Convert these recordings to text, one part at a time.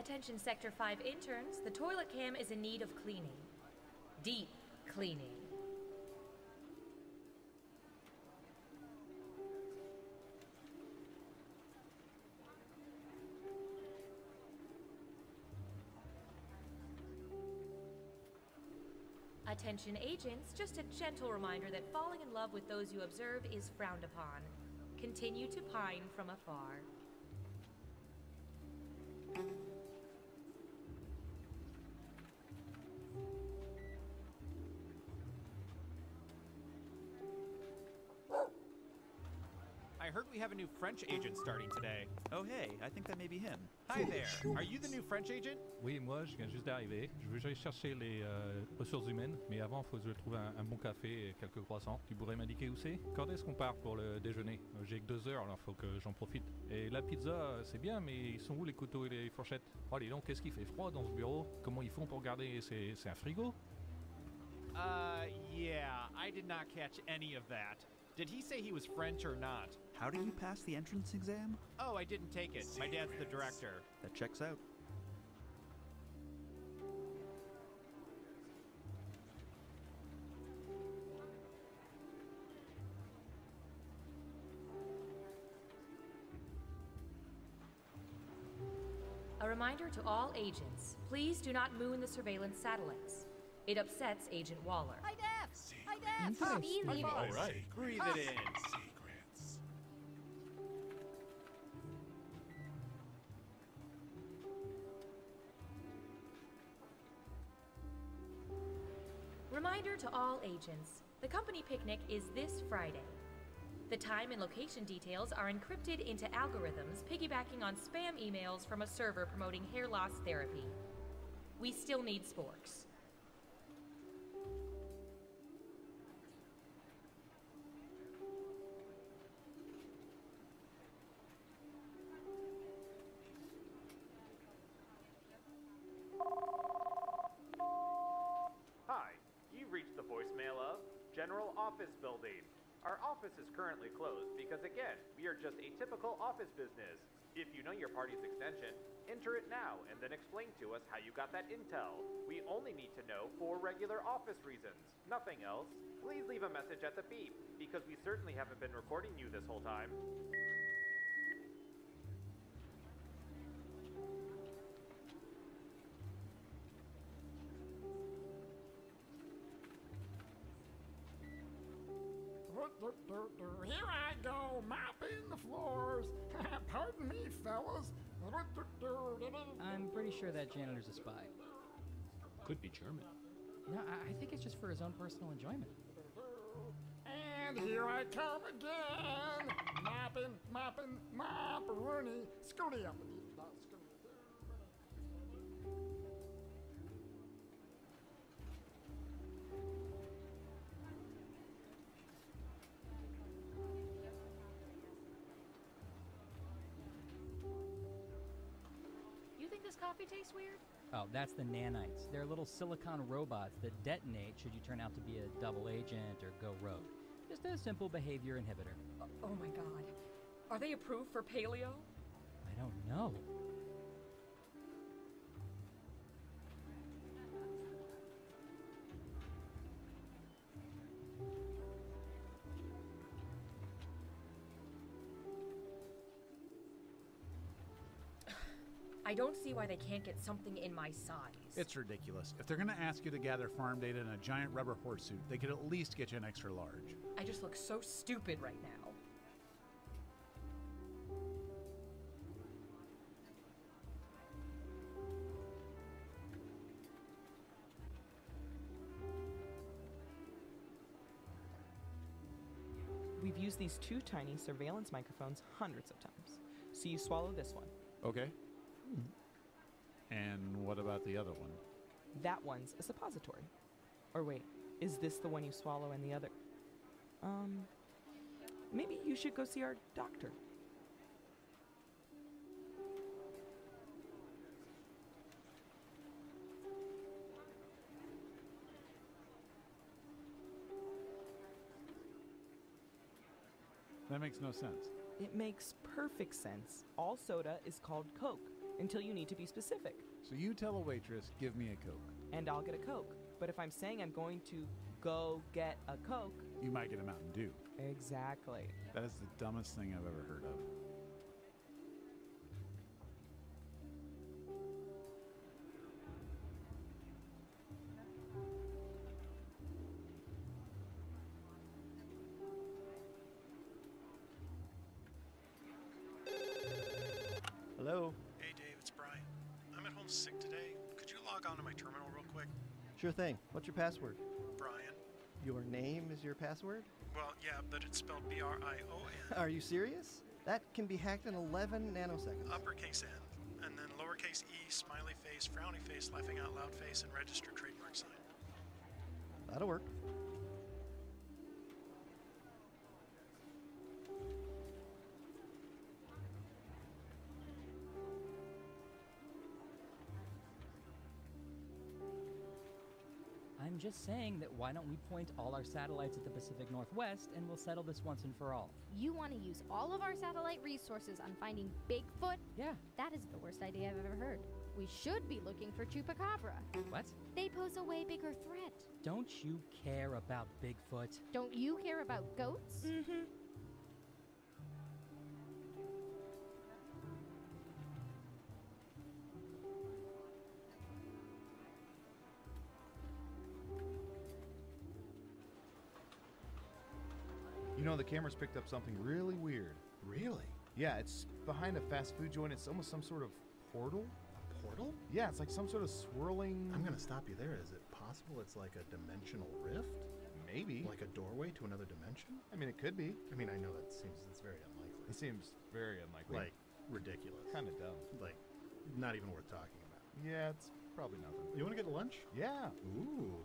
Attention Sector 5 interns, the toilet cam is in need of cleaning. Deep cleaning. Attention agents, just a gentle reminder that falling in love with those you observe is frowned upon. Continue to pine from afar. I heard we have a new French agent starting today. Oh hey, I think that may be him. Hi there. Are you the new French agent? Oui, moi, je viens juste d'arriver. Je veux aller chercher les ressources humaines, mais avant, il faut que je trouve un bon café et quelques croissants. Tu pourrais m'indiquer où c'est? Quand est-ce qu'on part pour le déjeuner? J'ai que 2 heures, alors faut que j'en profite. Et la pizza, c'est bien, mais ils sont où les couteaux et les fourchettes? Oh, dis donc, qu'est-ce qu'il fait froid dans ce bureau? Comment ils font pour garder? C'est un frigo? Yeah, I did not catch any of that. Did he say he was French or not? How did you pass the entrance exam? Oh, I didn't take it. My dad's the director. That checks out. A reminder to all agents, please do not moon the surveillance satellites. It upsets Agent Waller. Hi, Dad! Hi, Dad! Easy. All right, breathe it in. Secrets. Reminder to all agents, the company picnic is this Friday. The time and location details are encrypted into algorithms piggybacking on spam emails from a server promoting hair loss therapy. We still need sporks. Hi, you've reached the voicemail of General Office Building. Our office is currently closed because, again, we are just a typical office business. If you know your party's extension, enter it now and then explain to us how you got that intel. We only need to know for regular office reasons, nothing else. Please leave a message at the beep, because we certainly haven't been recording you this whole time. Here I go, mopping the floors. Pardon me, fellas. I'm pretty sure that janitor's a spy. Could be German. No, I think it's just for his own personal enjoyment. And here I come again. Mopping, mop-a-rooney. Scooty up. This coffee tastes weird? Oh, that's the nanites. They're little silicon robots that detonate should you turn out to be a double agent or go rogue. Just a simple behavior inhibitor. Oh my god. Are they approved for paleo? I don't know. I don't see why they can't get something in my size. It's ridiculous. If they're going to ask you to gather farm data in a giant rubber horse suit, they could at least get you an extra large. I just look so stupid right now. We've used these 2 tiny surveillance microphones hundreds of times. So you swallow this one. Okay. And what about the other one? That one's a suppository. Or wait, is this the one you swallow and the other? Maybe you should go see our doctor. That makes no sense. It makes perfect sense. All soda is called Coke. until you need to be specific. So you tell a waitress, give me a Coke. And I'll get a Coke. But if I'm saying I'm going to go get a Coke, you might get a Mountain Dew. Exactly. That is the dumbest thing I've ever heard of. Hello? Hey Dave, it's Brian. I'm at home sick today. Could you log on to my terminal real quick? Sure thing. What's your password? Brian. Your name is your password? Well, yeah, but it's spelled B-R-I-O-N. Are you serious? That can be hacked in 11 nanoseconds. Uppercase N, and then lowercase e, smiley face, frowny face, laughing out loud face, and registered trademark sign. That'll work. I'm just saying that why don't we point all our satellites at the Pacific Northwest and we'll settle this once and for all. You want to use all of our satellite resources on finding Bigfoot? Yeah. That is the worst idea I've ever heard. We should be looking for Chupacabra. What? They pose a way bigger threat. Don't you care about Bigfoot? Don't you care about goats? Mm-hmm. You know, the camera's picked up something really weird. Really? Yeah, it's behind a fast food joint. It's almost some sort of portal. A portal? Yeah, it's like some sort of swirling... I'm gonna stop you there. Is it possible it's like a dimensional rift? Maybe. Like a doorway to another dimension? I mean, it could be. I mean, I know it's very unlikely. It seems very unlikely. Like, ridiculous. Kind of dumb. Like, not even worth talking about. Yeah, it's probably nothing. You wanna get lunch? Yeah. Ooh.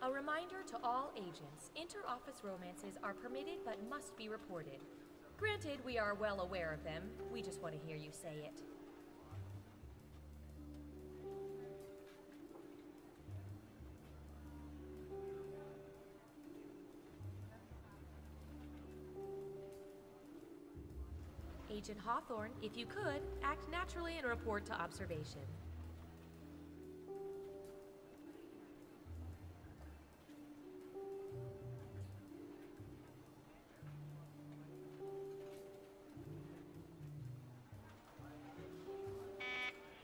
A reminder to all agents, inter-office romances are permitted but must be reported. Granted, we are well aware of them. We just want to hear you say it. Agent Hawthorne, if you could, act naturally and report to observation.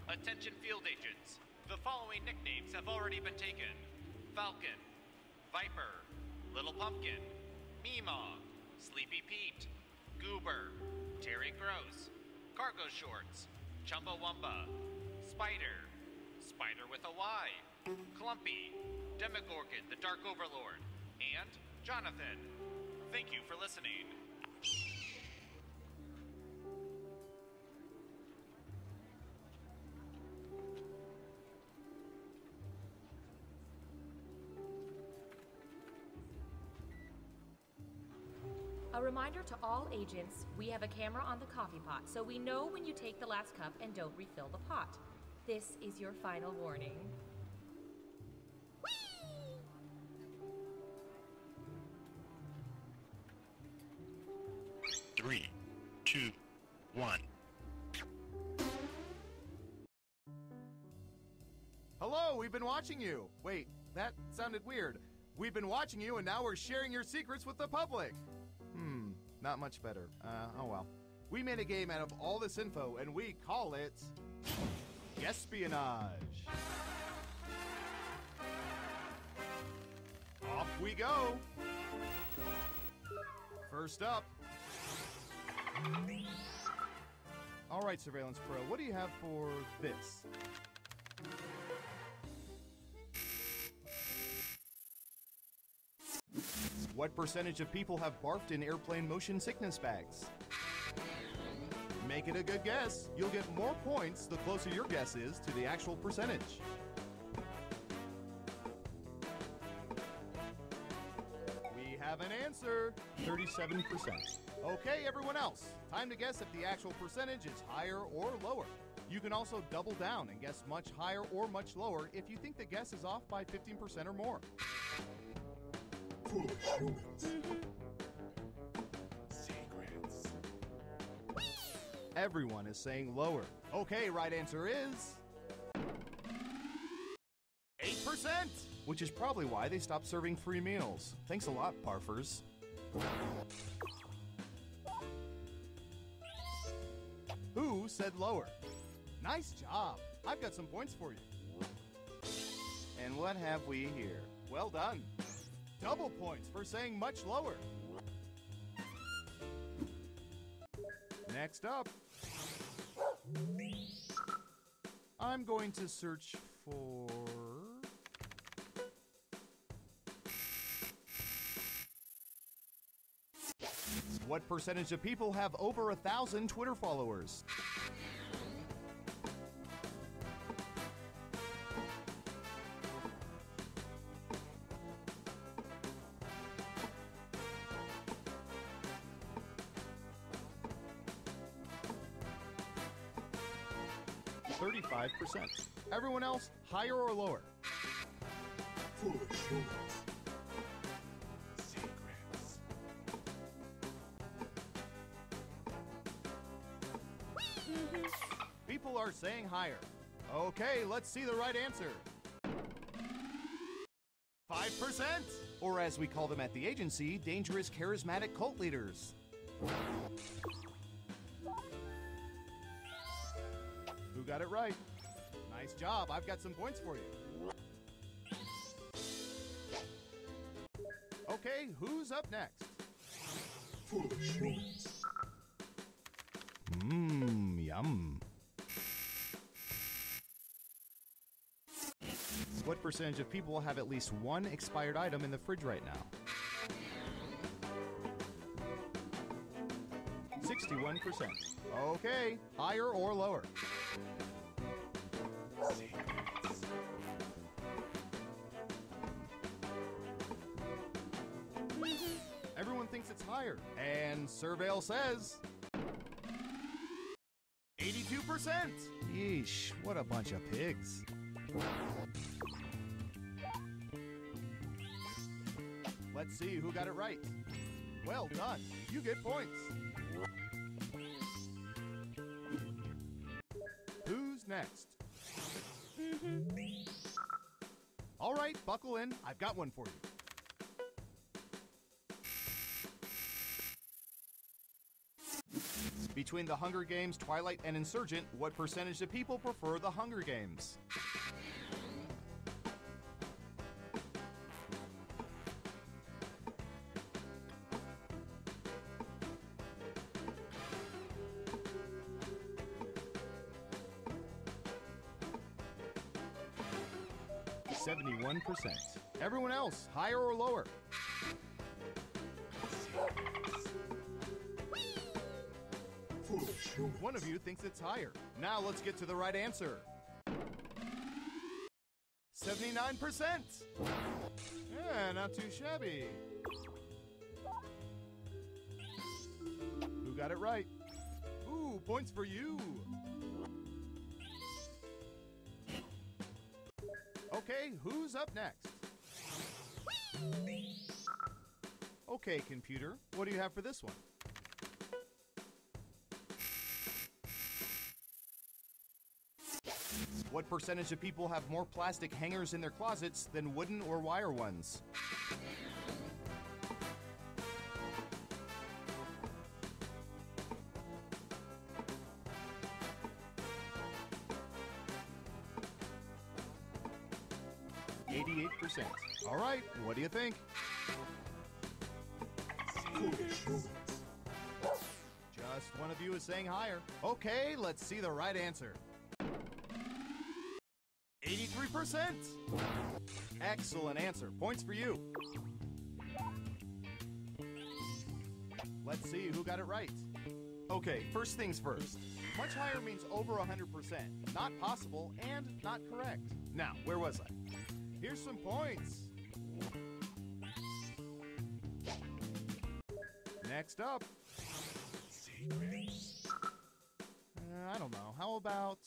Attention field agents. The following nicknames have already been taken. Falcon, Viper, Little Pumpkin, Meemaw, Sleepy Pete, Goober, Terry Gross, Cargo Shorts, Chumbawamba, Spider, Spider with a Y, Clumpy, Demogorgon, the Dark Overlord, and Jonathan. Thank you for listening. A reminder to all agents, we have a camera on the coffee pot, so we know when you take the last cup and don't refill the pot. This is your final warning. Three, two, one. Hello, we've been watching you. Wait, that sounded weird. We've been watching you, and now we're sharing your secrets with the public. Not much better. Oh well. We made a game out of all this info, and we call it... Espionage. Off we go. First up. All right, Surveillance Pro, what do you have for this? What percentage of people have barfed in airplane motion sickness bags? Make it a good guess. You'll get more points the closer your guess is to the actual percentage. We have an answer. 37%. Okay, everyone else. Time to guess if the actual percentage is higher or lower. You can also double down and guess much higher or much lower if you think the guess is off by 15% or more. Foolish humans. Secrets. Everyone is saying lower. Okay, right answer is 8%, which is probably why they stopped serving free meals. Thanks a lot, Parfers. Who said lower? Nice job. I've got some points for you. And what have we here? Well done. Double points for saying much lower. Next up, I'm going to search for... What percentage of people have over 1,000 Twitter followers? Everyone else, higher or lower? Foolish humans. Secrets. People are saying higher. Okay, let's see the right answer. 5%! Or as we call them at the agency, dangerous charismatic cult leaders. Who got it right? Nice job. I've got some points for you. Okay, who's up next? Foolish humans. Yum. What percentage of people have at least one expired item in the fridge right now? 61%. Okay, higher or lower? Everyone thinks it's higher, and Surveil says 82%. Yeesh, what a bunch of pigs. Let's see who got it right. Well done. You get points. Who's next? All right, buckle in. I've got one for you. Between the Hunger Games, Twilight, and Insurgent, what percentage of people prefer the Hunger Games? .71%. Everyone else, higher or lower? One of you thinks it's higher. Now let's get to the right answer. 79%. Yeah, not too shabby. Who got it right? Ooh, points for you. Okay, who's up next? Okay, computer, what do you have for this one? What percentage of people have more plastic hangers in their closets than wooden or wire ones? .88%. All right, what do you think? Just one of you is saying higher. Okay, let's see the right answer. 83%. Excellent answer. Points for you. Let's see who got it right. Okay, first things first. Much higher means over 100%. Not possible and not correct. Now, where was I? Here's some points. Next up. Secrets. I don't know. How about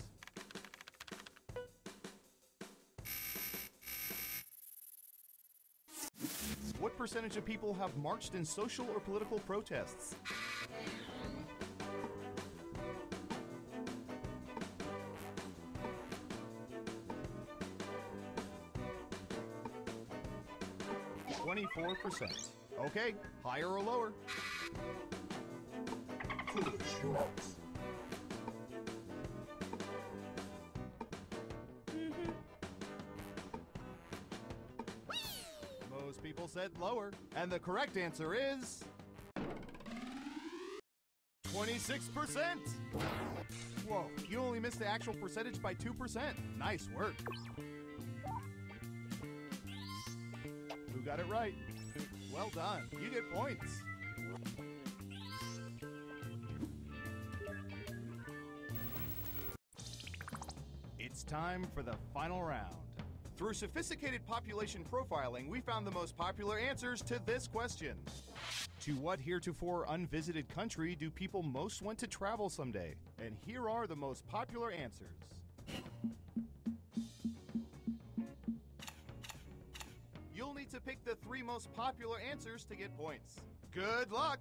What percentage of people have marched in social or political protests? %. Okay, higher or lower? Most people said lower, and the correct answer is 26%. Whoa, you only missed the actual percentage by 2%. Nice work. Who got it right? Well done. You get points. It's time for the final round. Through sophisticated population profiling, we found the most popular answers to this question. To what heretofore unvisited country do people most want to travel someday? And here are the most popular answers. You'll need to pick the 3 most popular answers to get points. Good luck!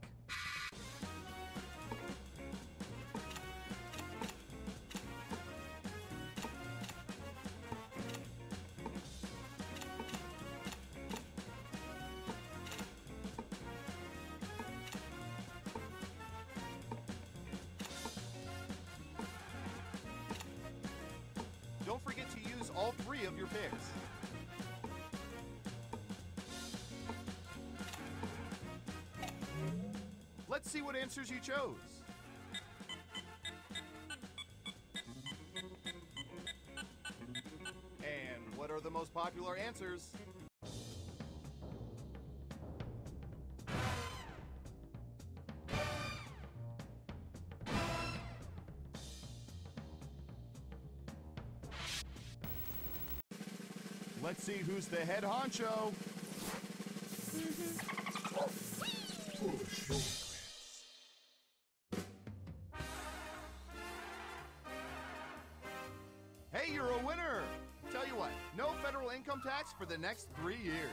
Don't forget to use all 3 of your picks. Let's see what answers you chose. And what are the most popular answers? Let's see who's the head honcho. Hey, you're a winner! Tell you what, no federal income tax for the next 3 years.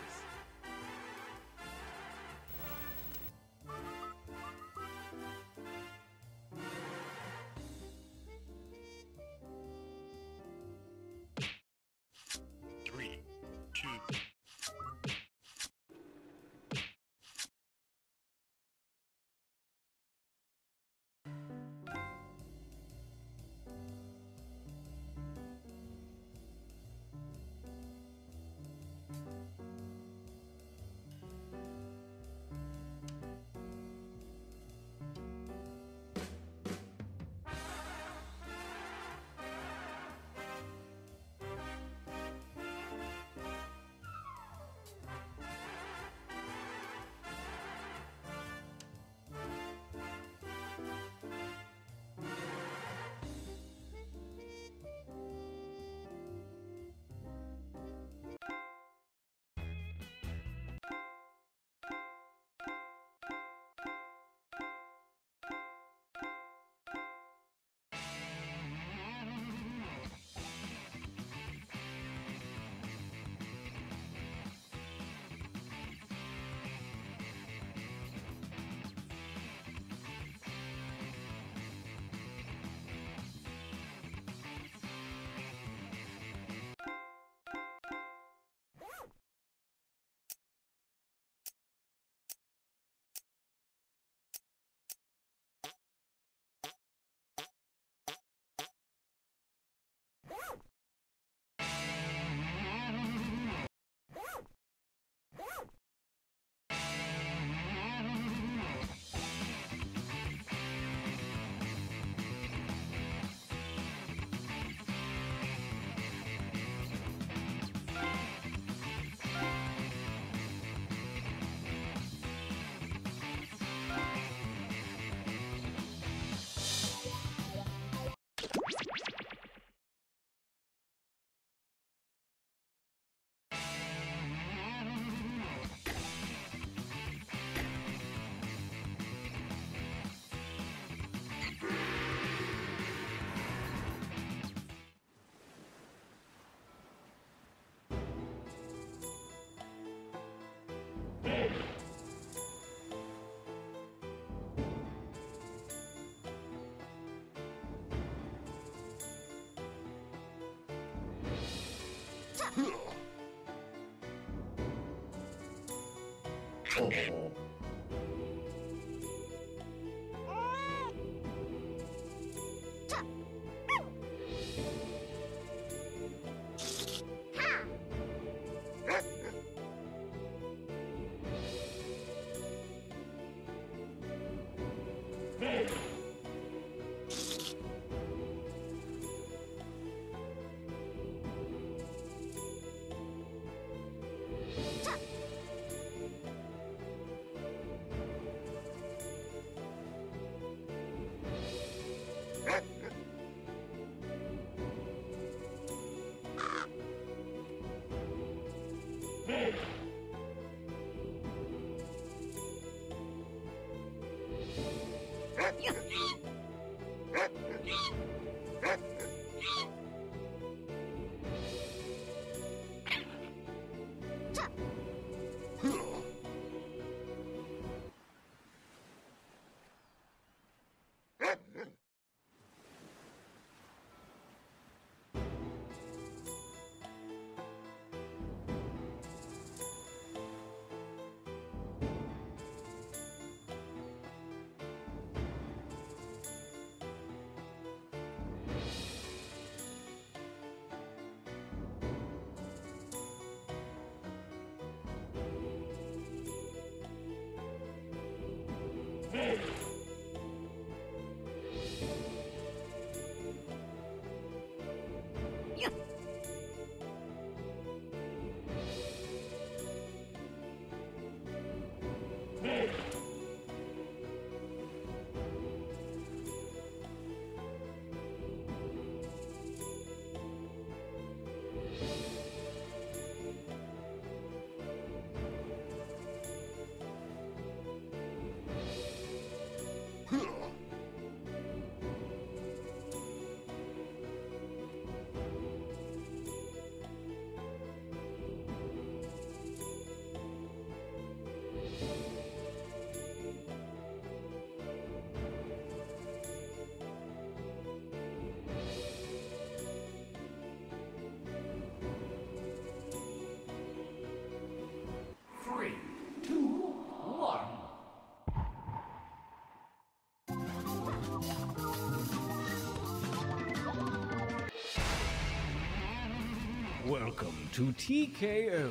Welcome to TKO.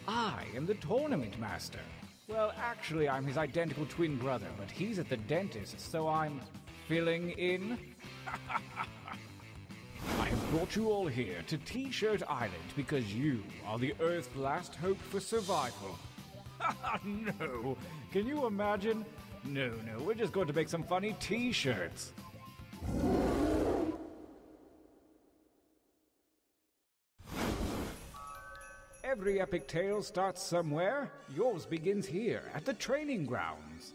I am the tournament master. Well, actually, I'm his identical twin brother, but he's at the dentist, so I'm filling in. I have brought you all here to T-Shirt Island because you are the Earth's last hope for survival. No. Can you imagine? No, we're just going to make some funny T-shirts. Every epic tale starts somewhere. Yours begins here, at the training grounds.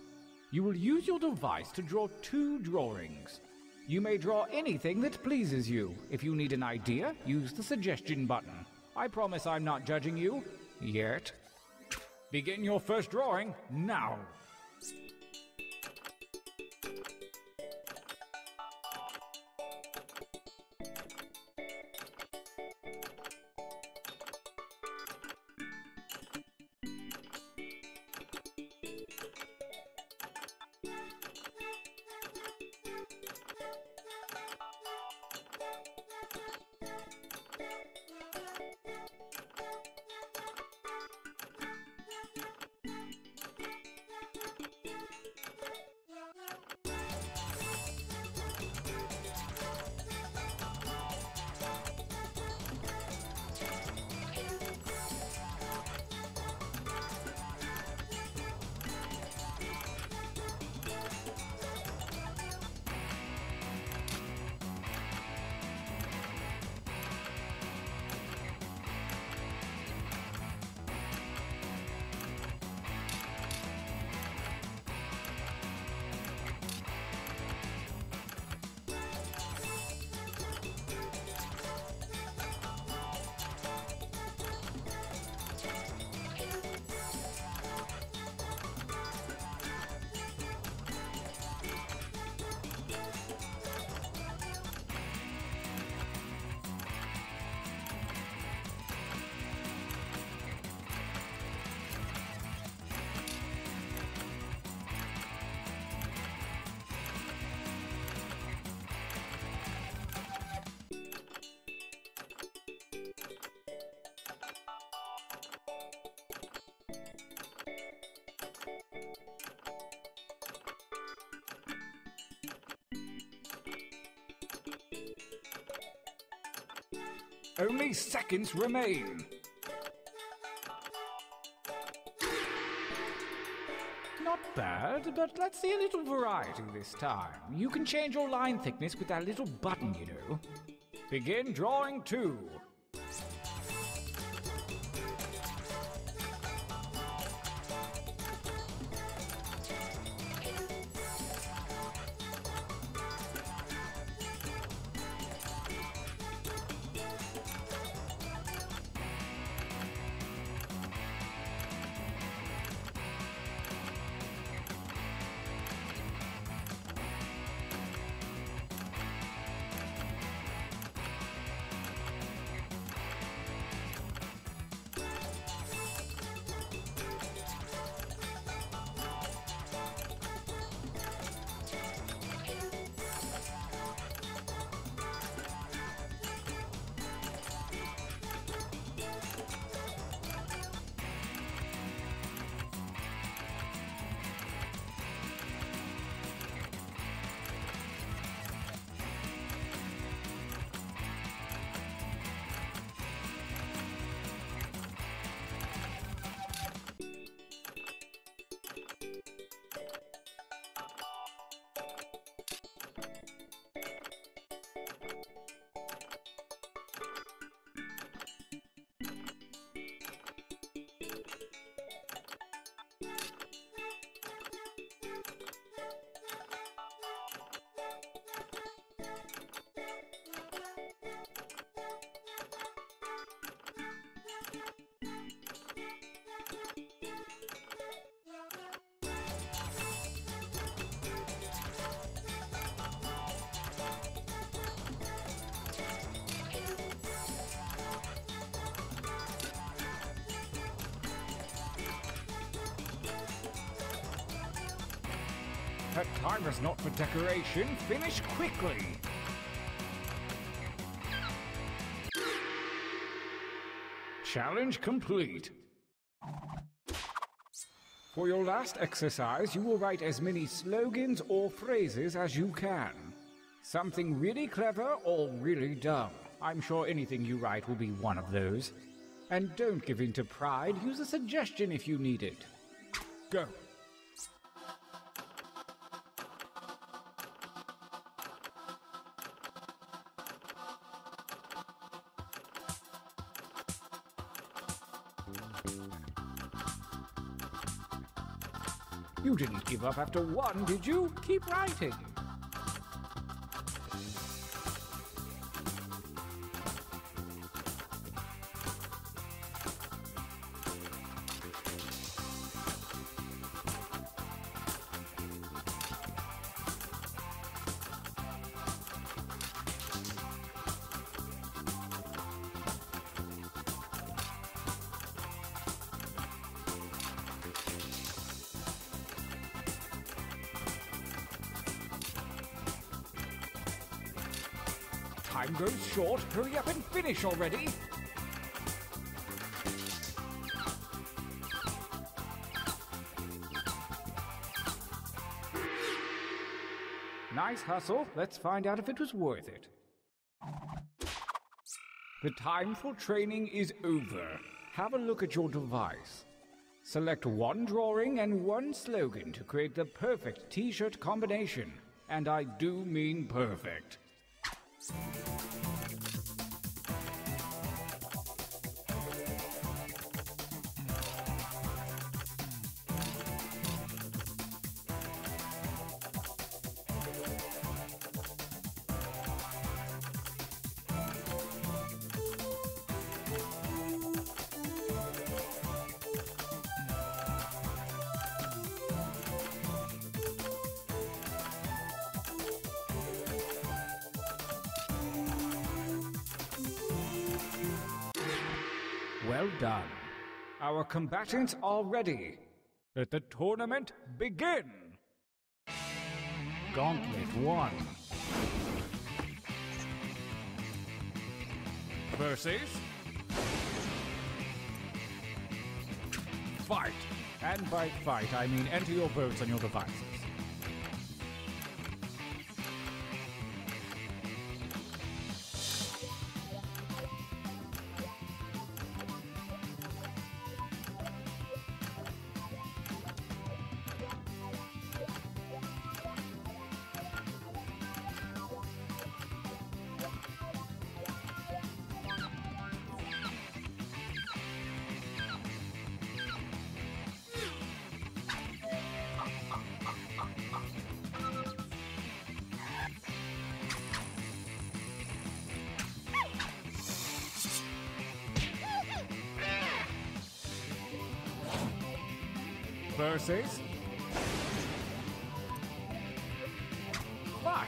You will use your device to draw 2 drawings. You may draw anything that pleases you. If you need an idea, use the suggestion button. I promise I'm not judging you. Yet. Begin your first drawing now. Only seconds remain. Not bad, but let's see a little variety this time. You can change your line thickness with that little button, you know. Begin drawing 2. That time is not for decoration. Finish quickly. Challenge complete. For your last exercise, you will write as many slogans or phrases as you can. Something really clever or really dumb. I'm sure anything you write will be one of those. And don't give in to pride. Use a suggestion if you need it. Go. You didn't give up after one, did you? Keep writing. Time goes short. Hurry up and finish already. Nice hustle. Let's find out if it was worth it. The time for training is over. Have a look at your device. Select one drawing and one slogan to create the perfect t-shirt combination. And I do mean perfect. Well done. Our combatants are ready. Let the tournament begin. Gauntlet 1 versus fight. And by fight, I mean enter your votes on your devices. Versus... Fight!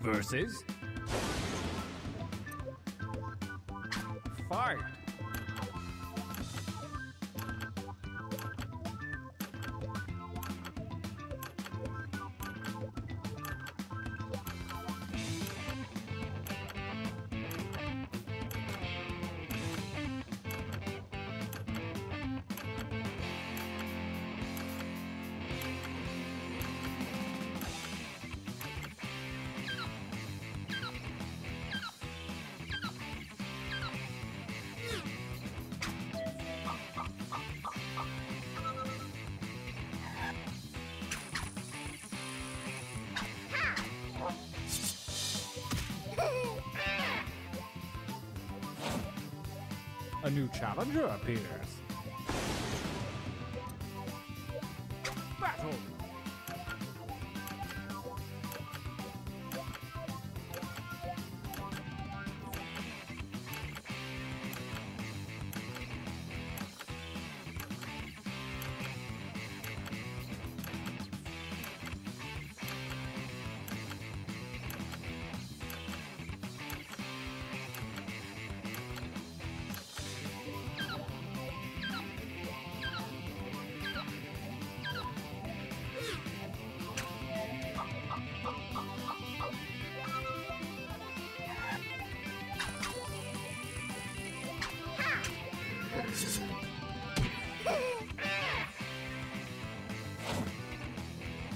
Versus... Fight! A new challenger appears. Battle!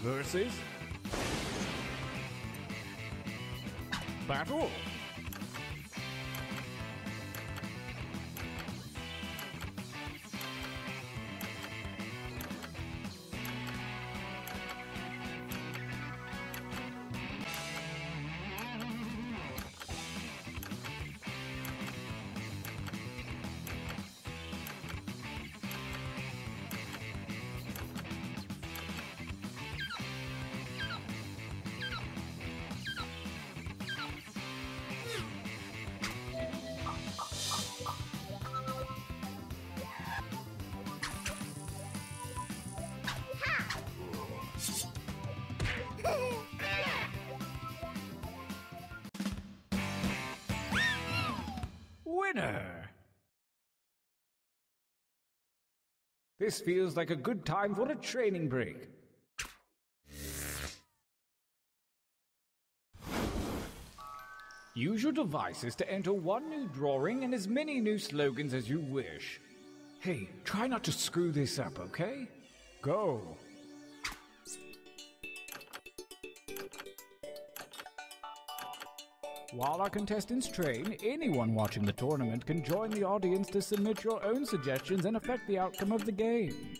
Versus... Battle! Winner! This feels like a good time for a training break. Use your devices to enter one new drawing and as many new slogans as you wish. Hey, try not to screw this up, okay? Go! While our contestants train, anyone watching the tournament can join the audience to submit your own suggestions and affect the outcome of the game.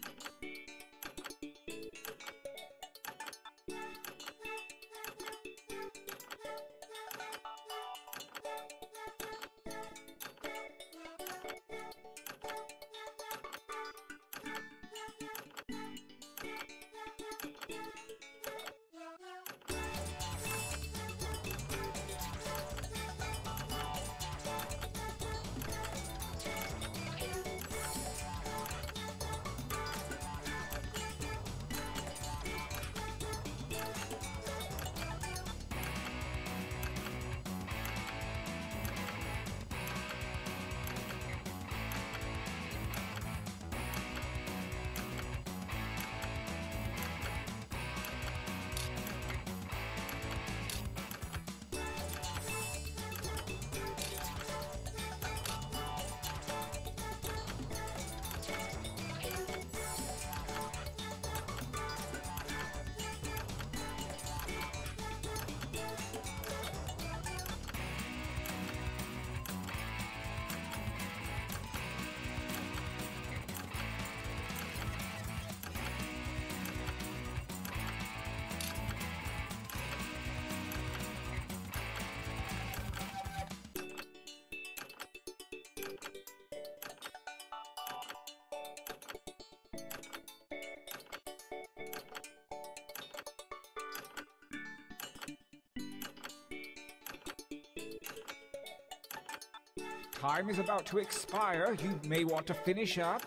time is about to expire. You may want to finish up.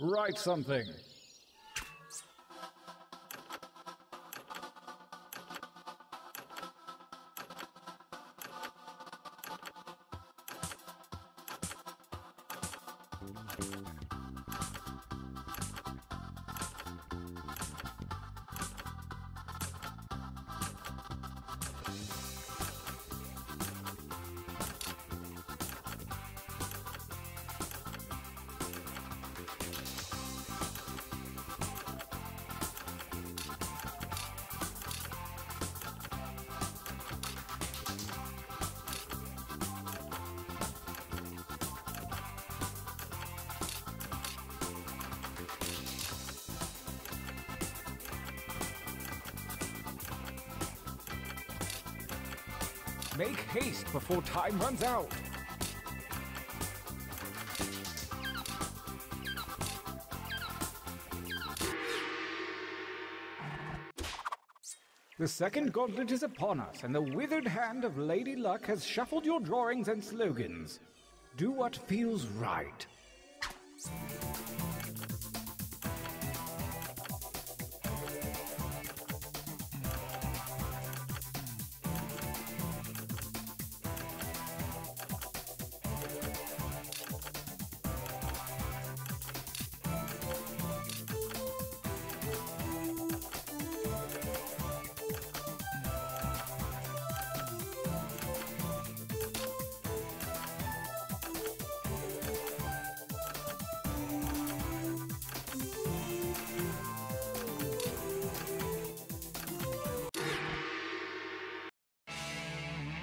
Write something. Make haste before time runs out. The second gauntlet is upon us, and the withered hand of Lady Luck has shuffled your drawings and slogans. Do what feels right.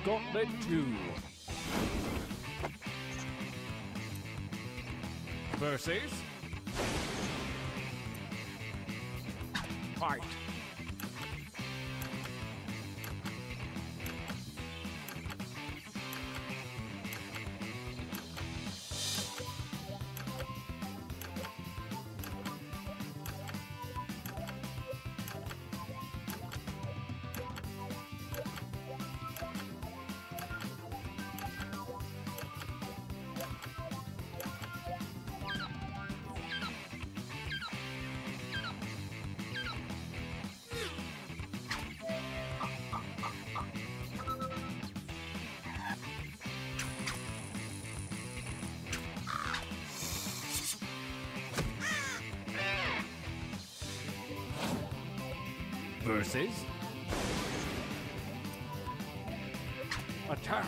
Gauntlet 2. Versus... Fight. Versus... Attack.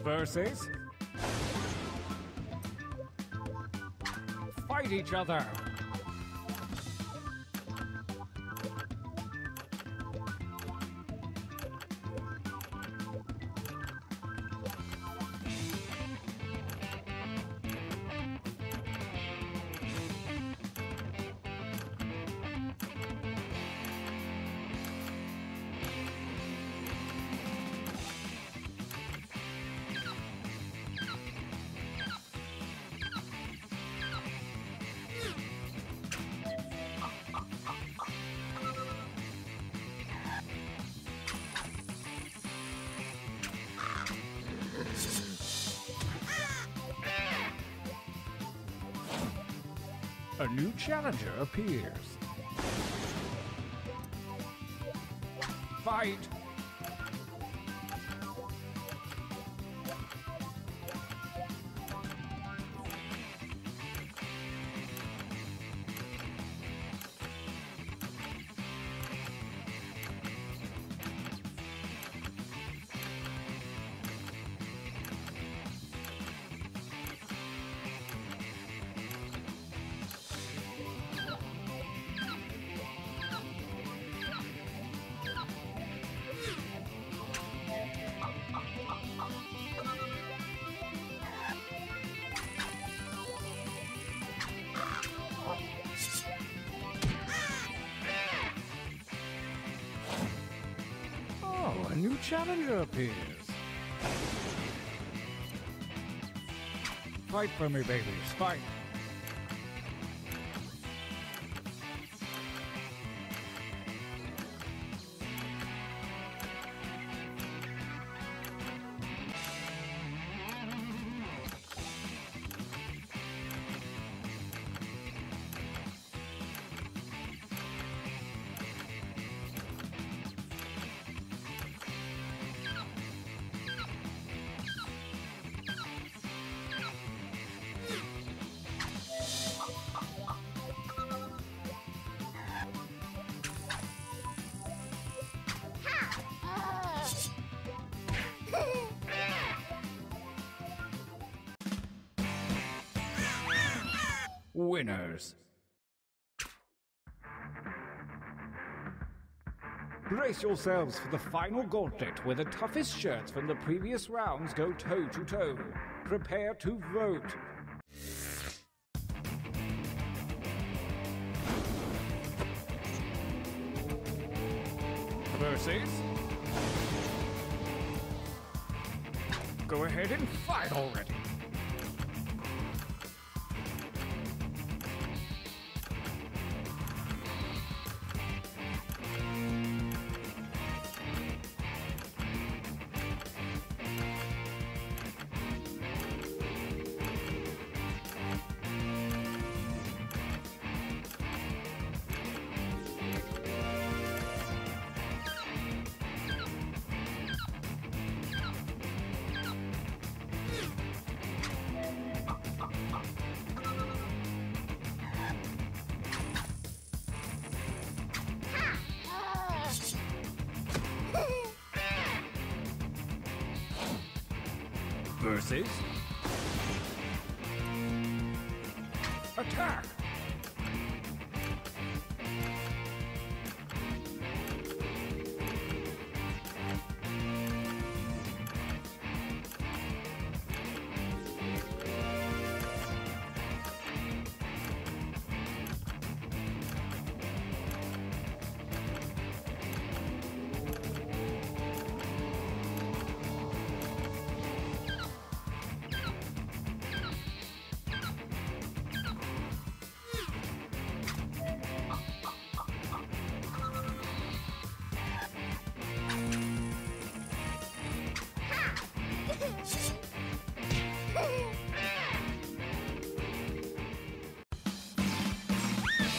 Versus... Fight each other! A new challenger appears. Fight! challenger appears. Fight for me, babies, fight. Winners. Brace yourselves for the final gauntlet where the toughest shirts from the previous rounds go toe-to-toe. Prepare to vote. Versus? Go ahead and fight already. Versus attack.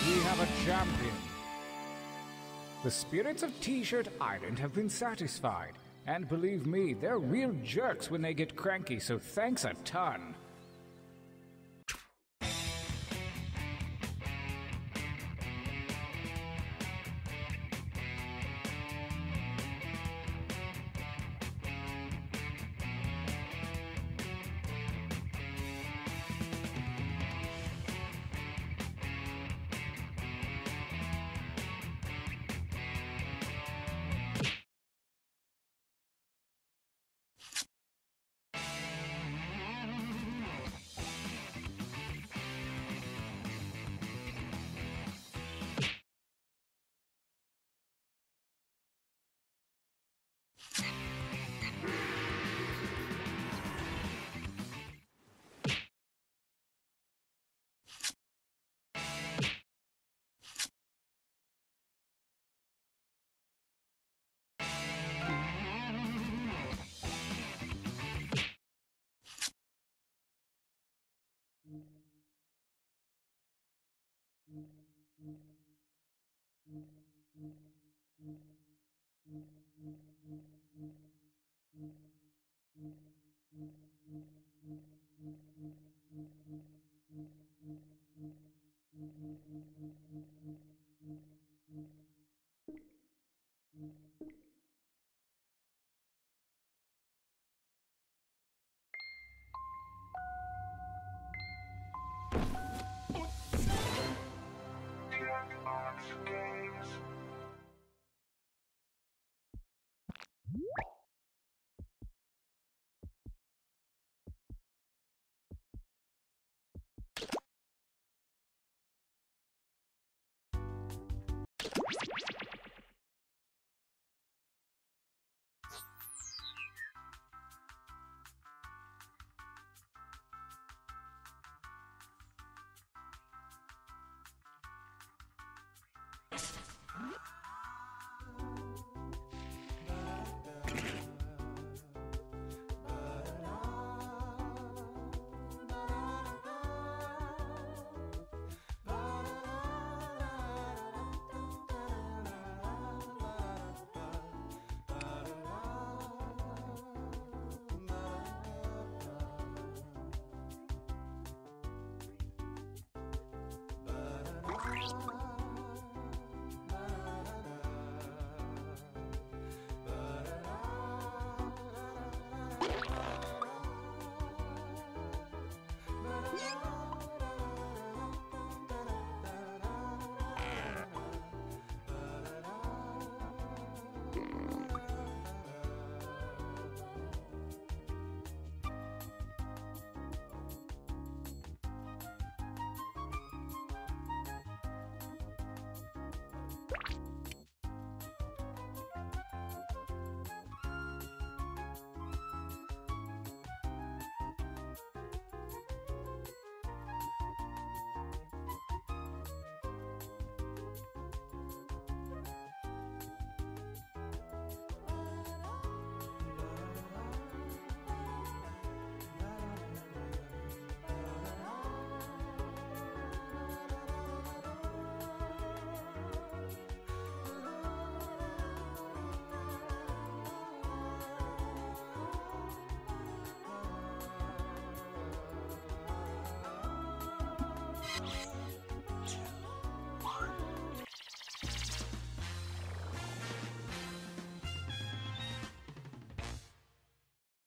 We have a champion. The spirits of T-Shirt Island have been satisfied. And believe me, they're real jerks when they get cranky, so thanks a ton.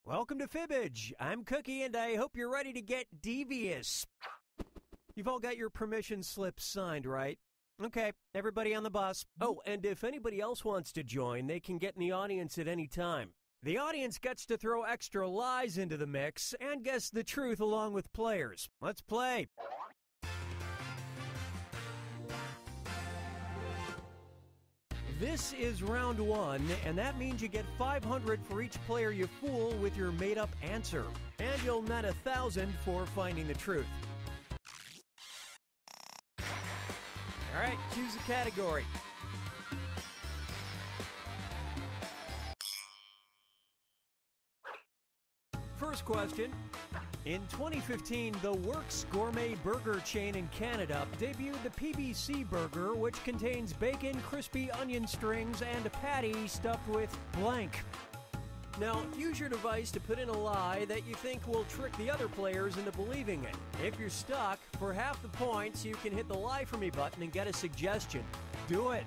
Welcome to Fibbage. I'm Cookie, and I hope you're ready to get devious. You've all got your permission slips signed, right? Okay, everybody on the bus. Oh, and if anybody else wants to join, they can get in the audience at any time. The audience gets to throw extra lies into the mix and guess the truth along with players. Let's play. This is round one, and that means you get 500 for each player you fool with your made-up answer. And you'll net 1,000 for finding the truth. All right, choose a category. First question. In 2015, the Works gourmet burger chain in Canada debuted the PBC burger, which contains bacon, crispy onion strings, and a patty stuffed with blank. Now, use your device to put in a lie that you think will trick the other players into believing it. If you're stuck, for half the points, you can hit the Lie For Me button and get a suggestion. Do it!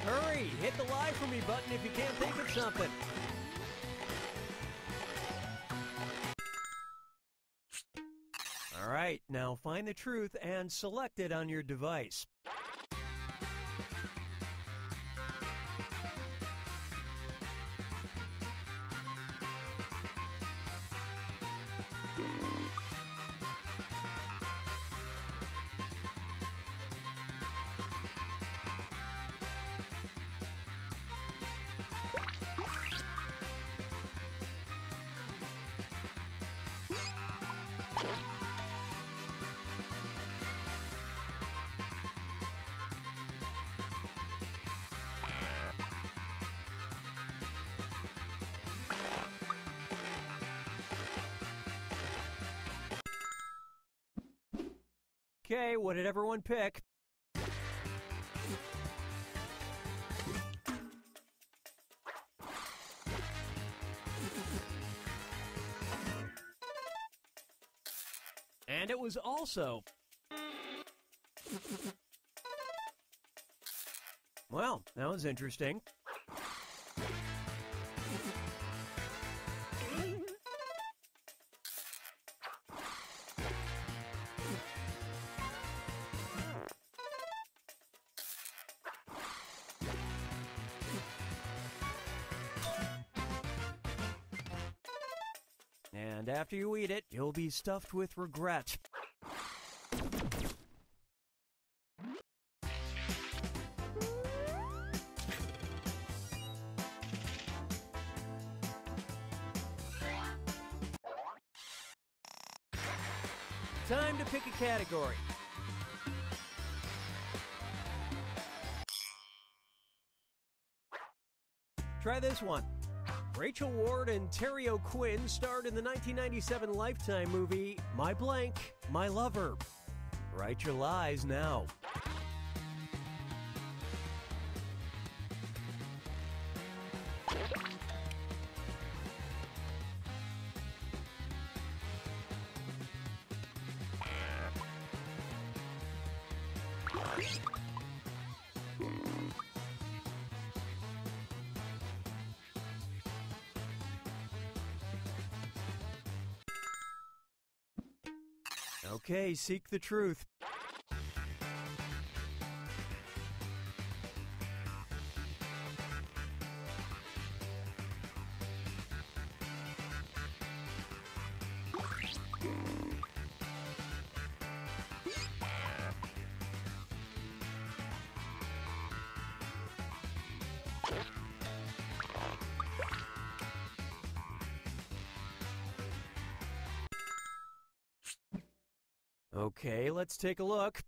Hurry! Hit the Lie For Me button if you can't think of something. All right, now find the truth and select it on your device. Okay, what did everyone pick? And it was also... Well, that was interesting. And after you eat it, you'll be stuffed with regret. Time to pick a category. Try this one. Rachel Ward and Terry O'Quinn starred in the 1997 Lifetime movie My Blank, My Lover. Write your lies now. Okay, seek the truth. Okay, let's take a look.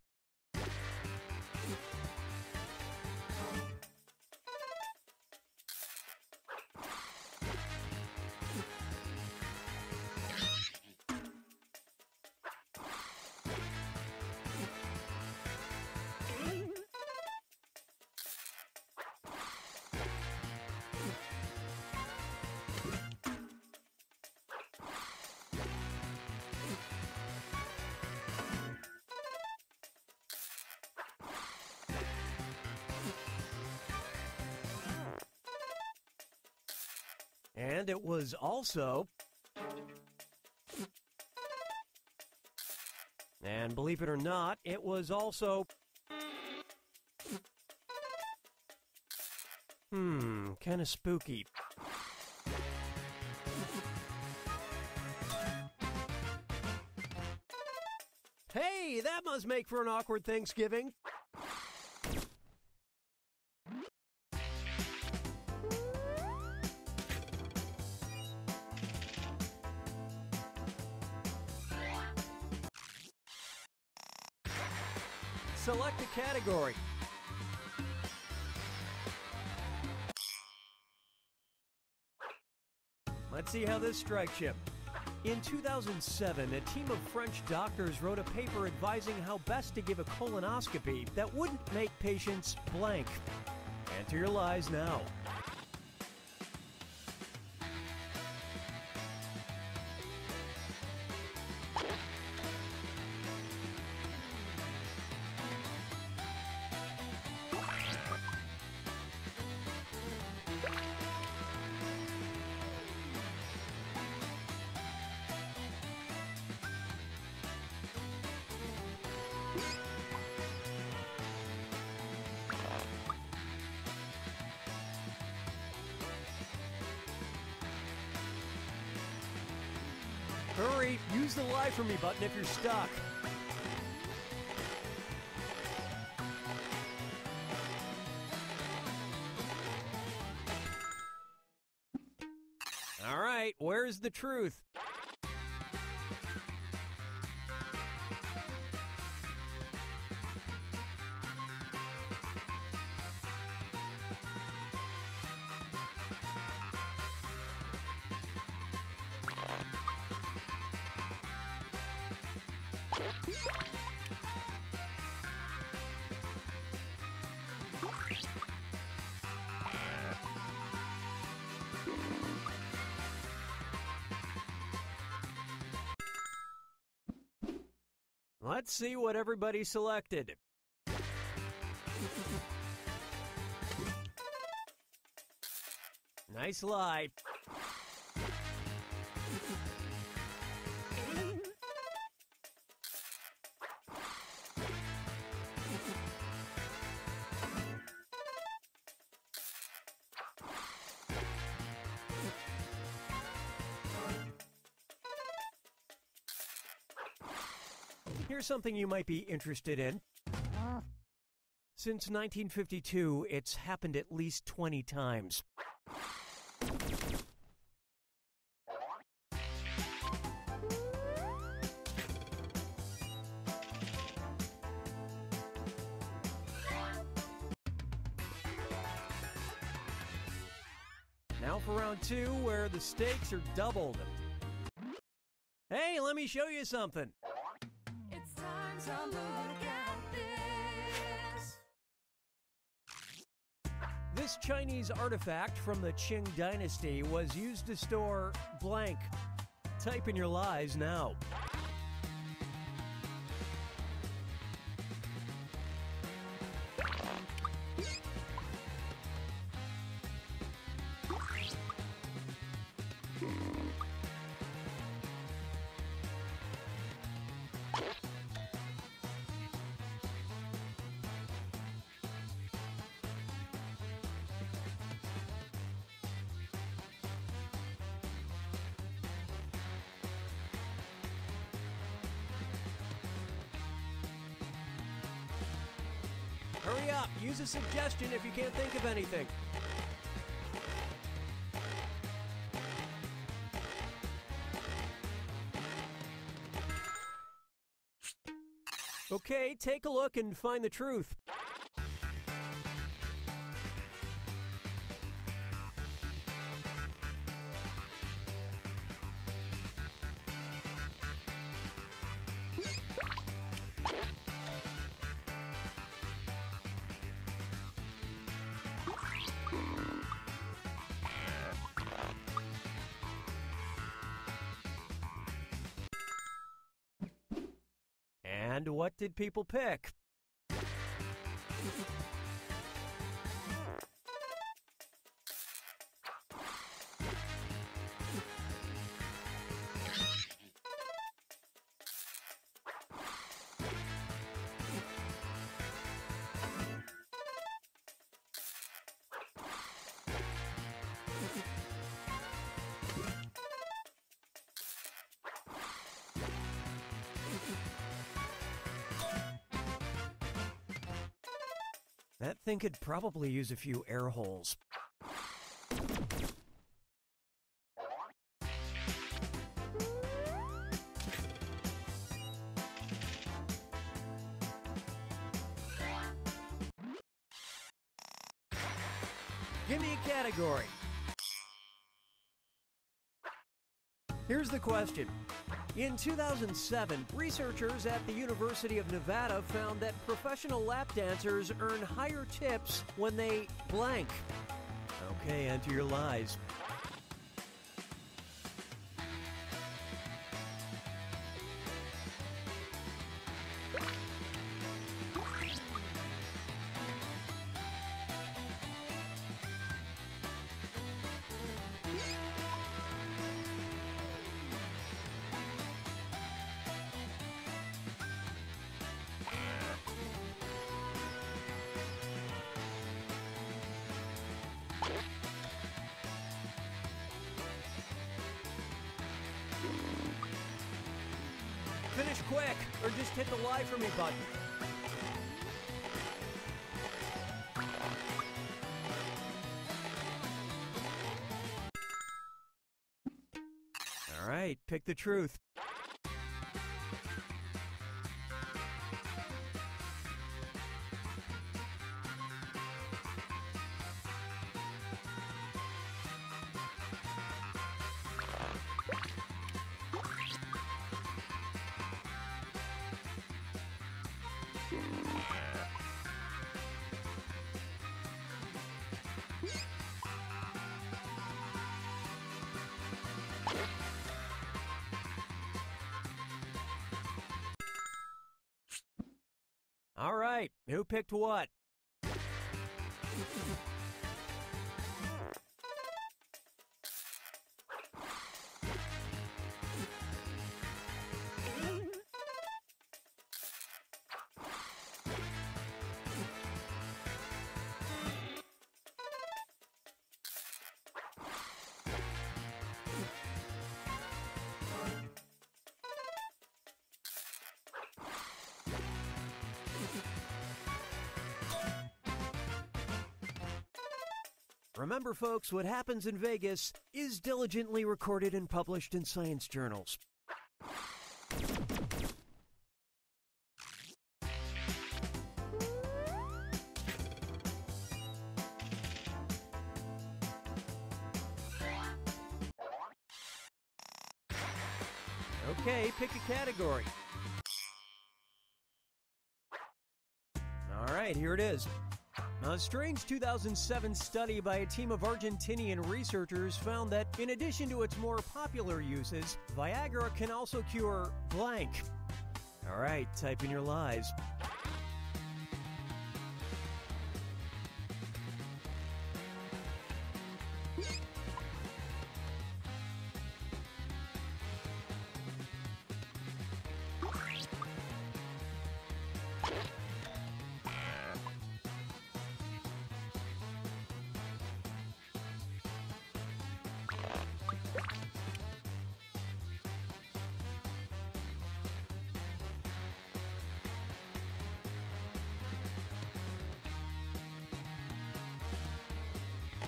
And it was also... And believe it or not, it was also... kind of spooky. Hey, that must make for an awkward Thanksgiving. Select a category. Let's see how this strikes you. In 2007, a team of French doctors wrote a paper advising how best to give a colonoscopy that wouldn't make patients blank. Enter your lies now. Hurry, use the lie for me button if you're stuck. All right, where's the truth? Let's see what everybody selected. Nice lie. Here's something you might be interested in. Since 1952, it's happened at least 20 times. Now for for round 2, where the stakes are doubled. Hey, let me show you something. It's time to look at this. This Chinese artifact from the Qing dynasty was used to store blank. Type in your lies now. Hurry up, use a suggestion if you can't think of anything. Okay, take a look and find the truth. And what did people pick? That thing could probably use a few air holes. Give me a category. Here's the question. In 2007, researchers at the University of Nevada found that professional lap dancers earn higher tips when they blank. Okay, enter your lies. Finish quick, or just hit the lie for me button. All right, pick the truth. All right, who picked what? Remember, folks, what happens in Vegas is diligently recorded and published in science journals. Okay, pick a category. All right, here it is. A strange 2007 study by a team of Argentinian researchers found that in addition to its more popular uses, Viagra can also cure blank. All right, type in your lies.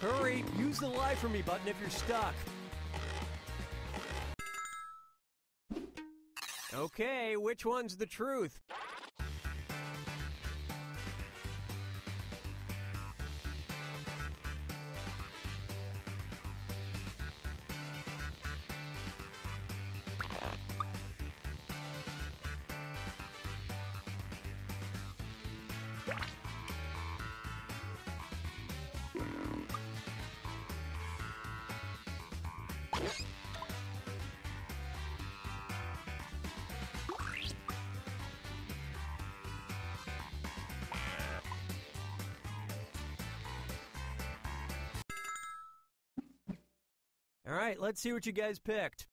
Hurry, use the lie for me button if you're stuck. Okay, which one's the truth? All right, let's see what you guys picked.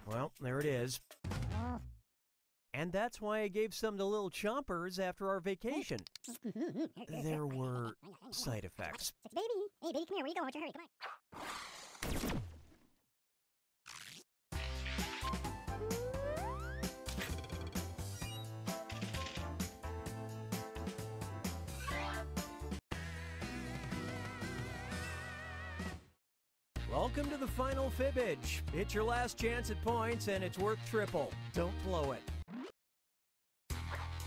Well, there it is. And that's why I gave some to little chompers after our vacation. There were side effects. Baby! Hey, baby, come here. Where you going? What's your hurry? Come on. Welcome to the final fibbage. It's your last chance at points, and it's worth triple. Don't blow it.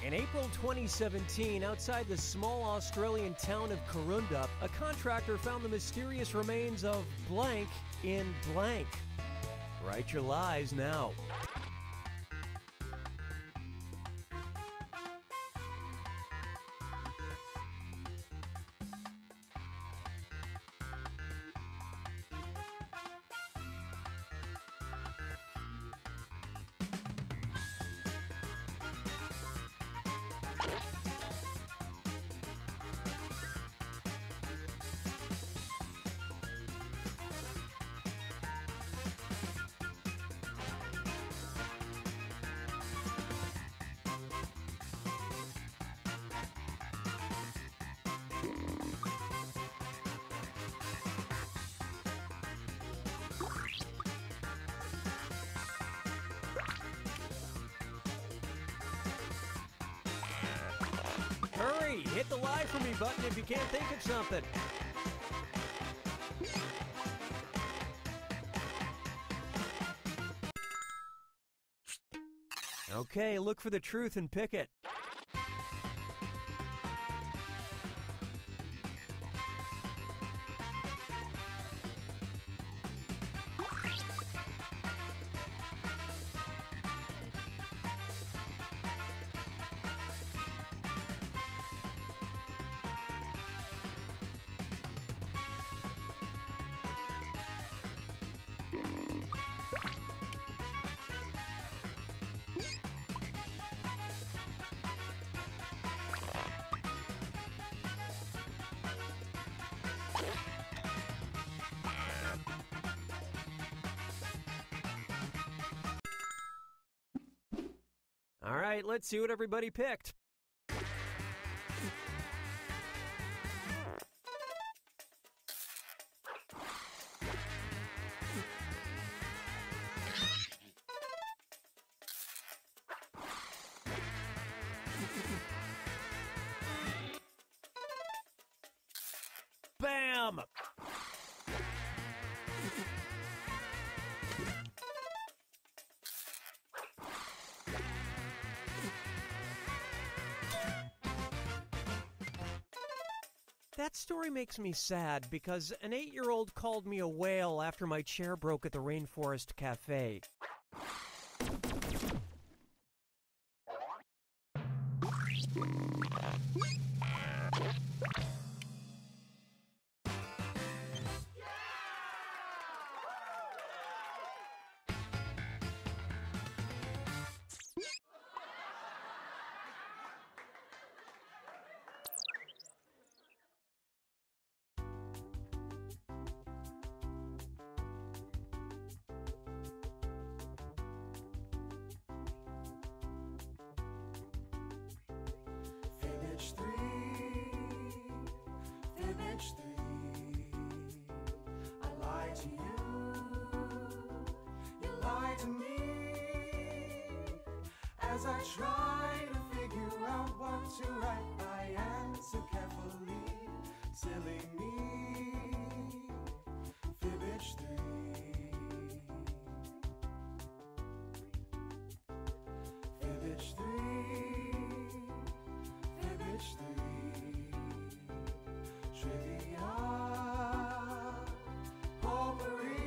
In April 2017, outside the small Australian town of Corunda, a contractor found the mysterious remains of blank in blank. Write your lies now. Hurry! Hit the lie for me button if you can't think of something. Okay, look for the truth and pick it. All right, let's see what everybody picked. stomach. That story makes me sad because an 8-year-old called me a whale after my chair broke at the Rainforest Cafe. Fibbage 3, Fibbage 3. I lied to you, you lied to me. As I try to figure out what to write, I answer carefully. Silly me, Fibbage 3. Fibbage 3. Fibbage 3, trivia, potpourri.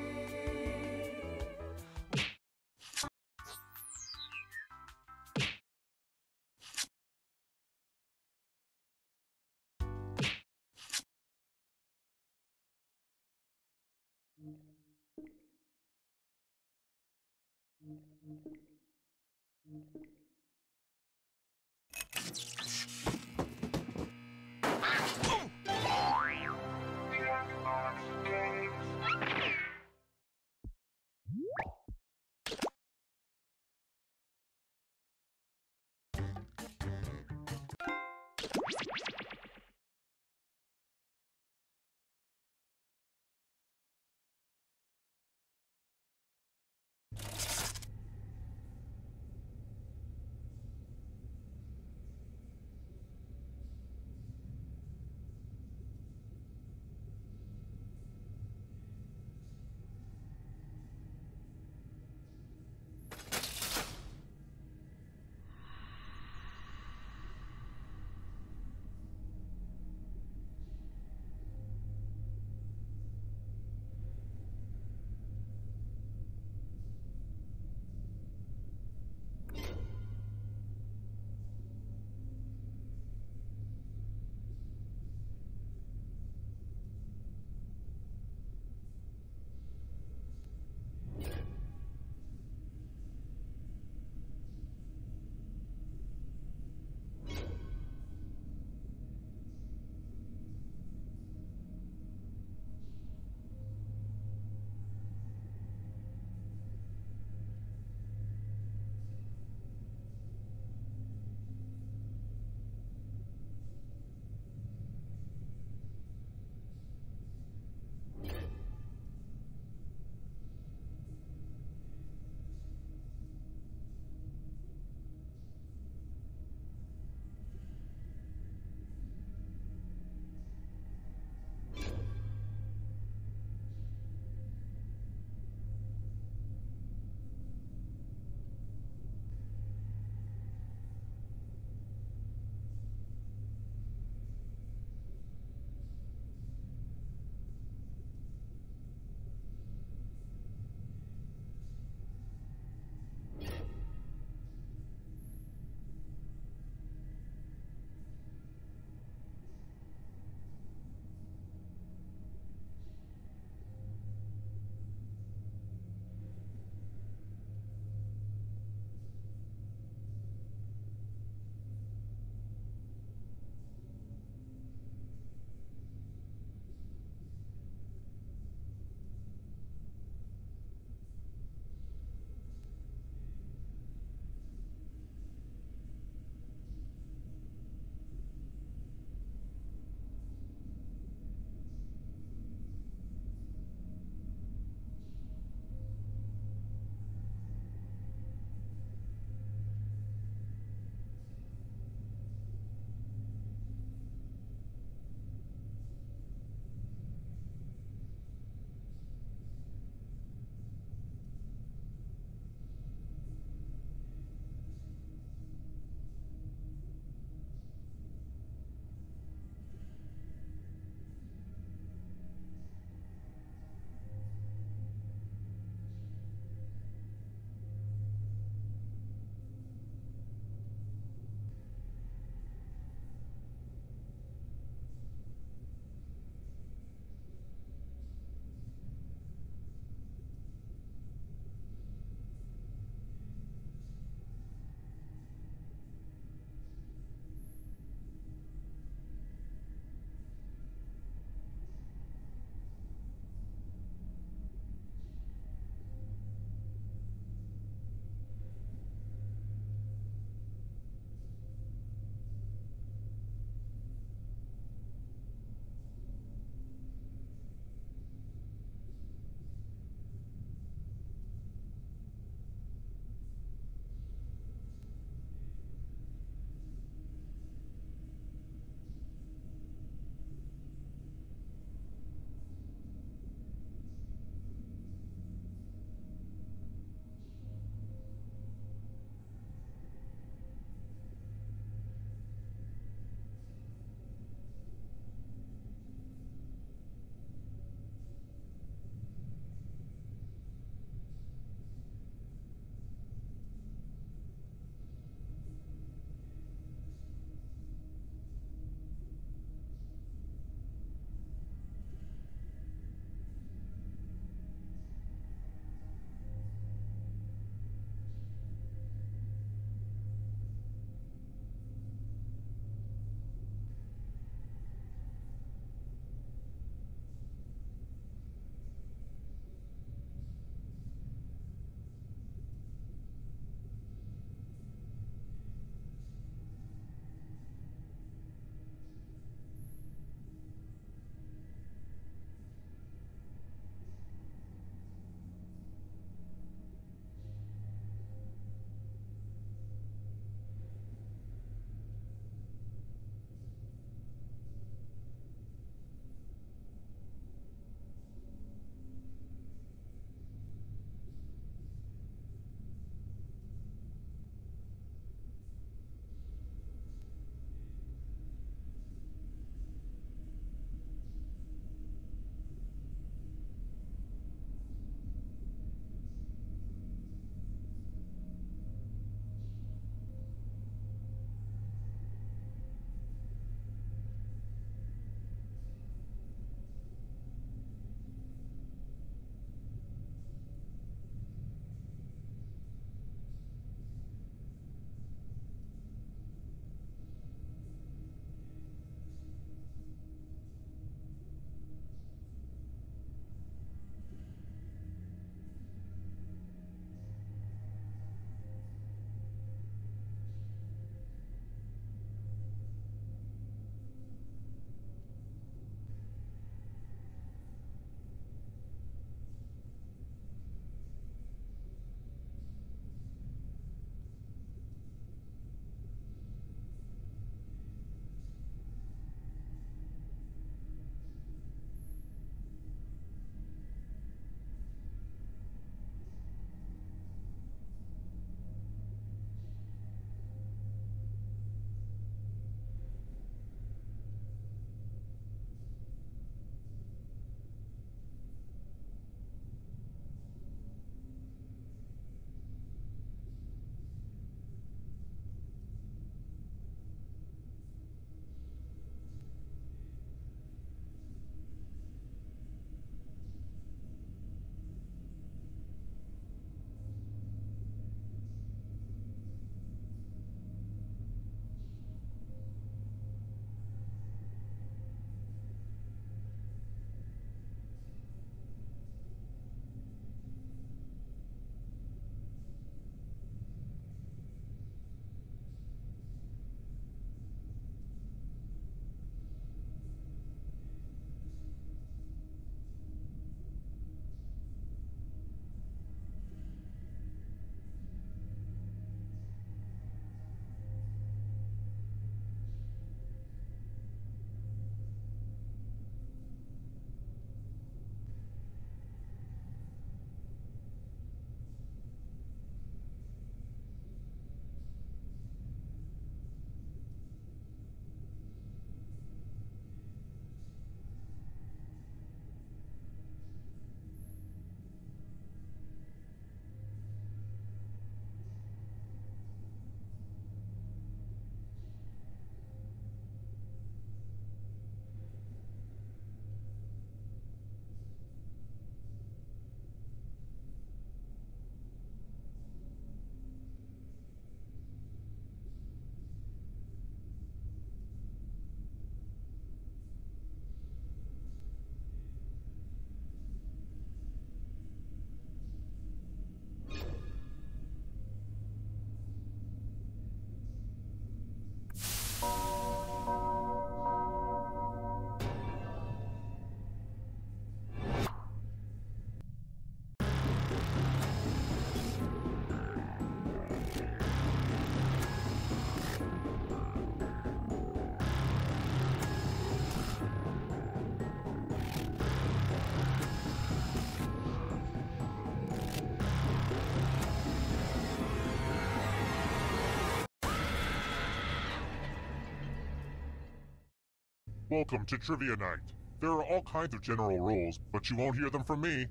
Welcome to Trivia Night. There are all kinds of general rules, but you won't hear them from me.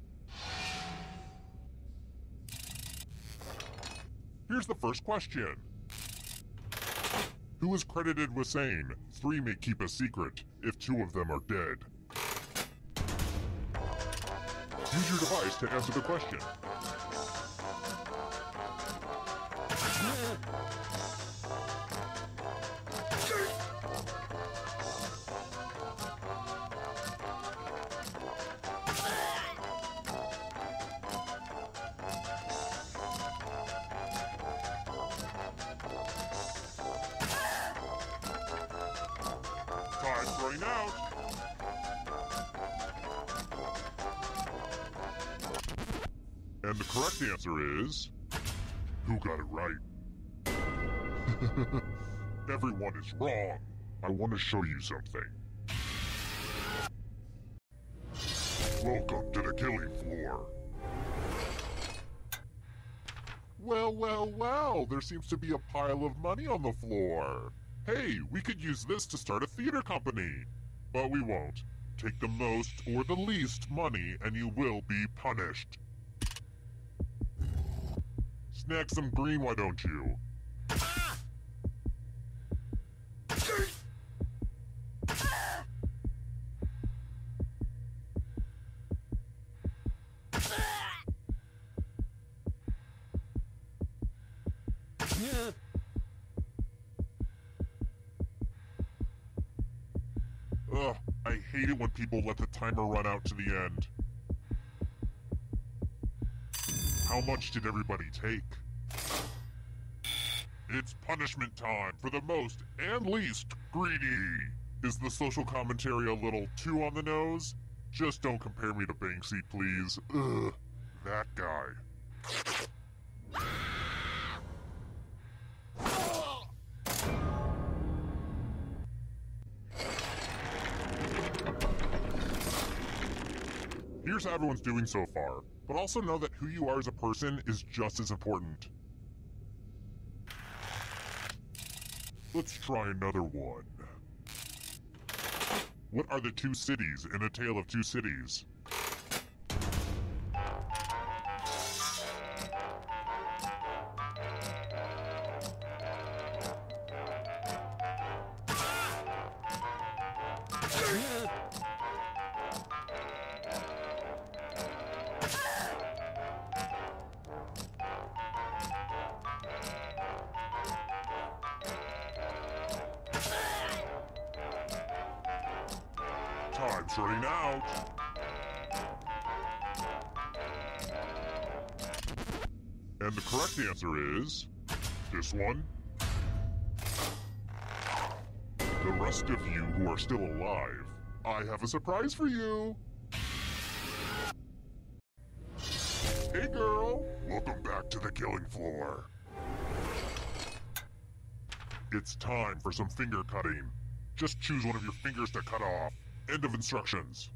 Here's the first question. Who is credited with saying, 3 may keep a secret if 2 of them are dead? Use your device to answer the question. Time's running out. And the correct answer is... Who got it right? Everyone is wrong. I want to show you something. Welcome to the killing floor. Well, there seems to be a pile of money on the floor. Hey, we could use this to start a theater company. But we won't. Take the most or the least money and you will be punished. Snack some green, why don't you? Ugh, I hate it when people let the timer run out to the end. How much did everybody take? It's punishment time for the most and least greedy. Is the social commentary a little too on the nose? Just don't compare me to Banksy, please. Ugh, that guy. Here's how everyone's doing so far, but also know that who you are as a person is just as important. Let's try another one. What are the 2 cities in A Tale of Two Cities? Time's running out. And the correct answer is... this one. The rest of you who are still alive, I have a surprise for you. Hey girl, welcome back to the killing floor. It's time for some finger cutting. Just choose one of your fingers to cut off. End of instructions.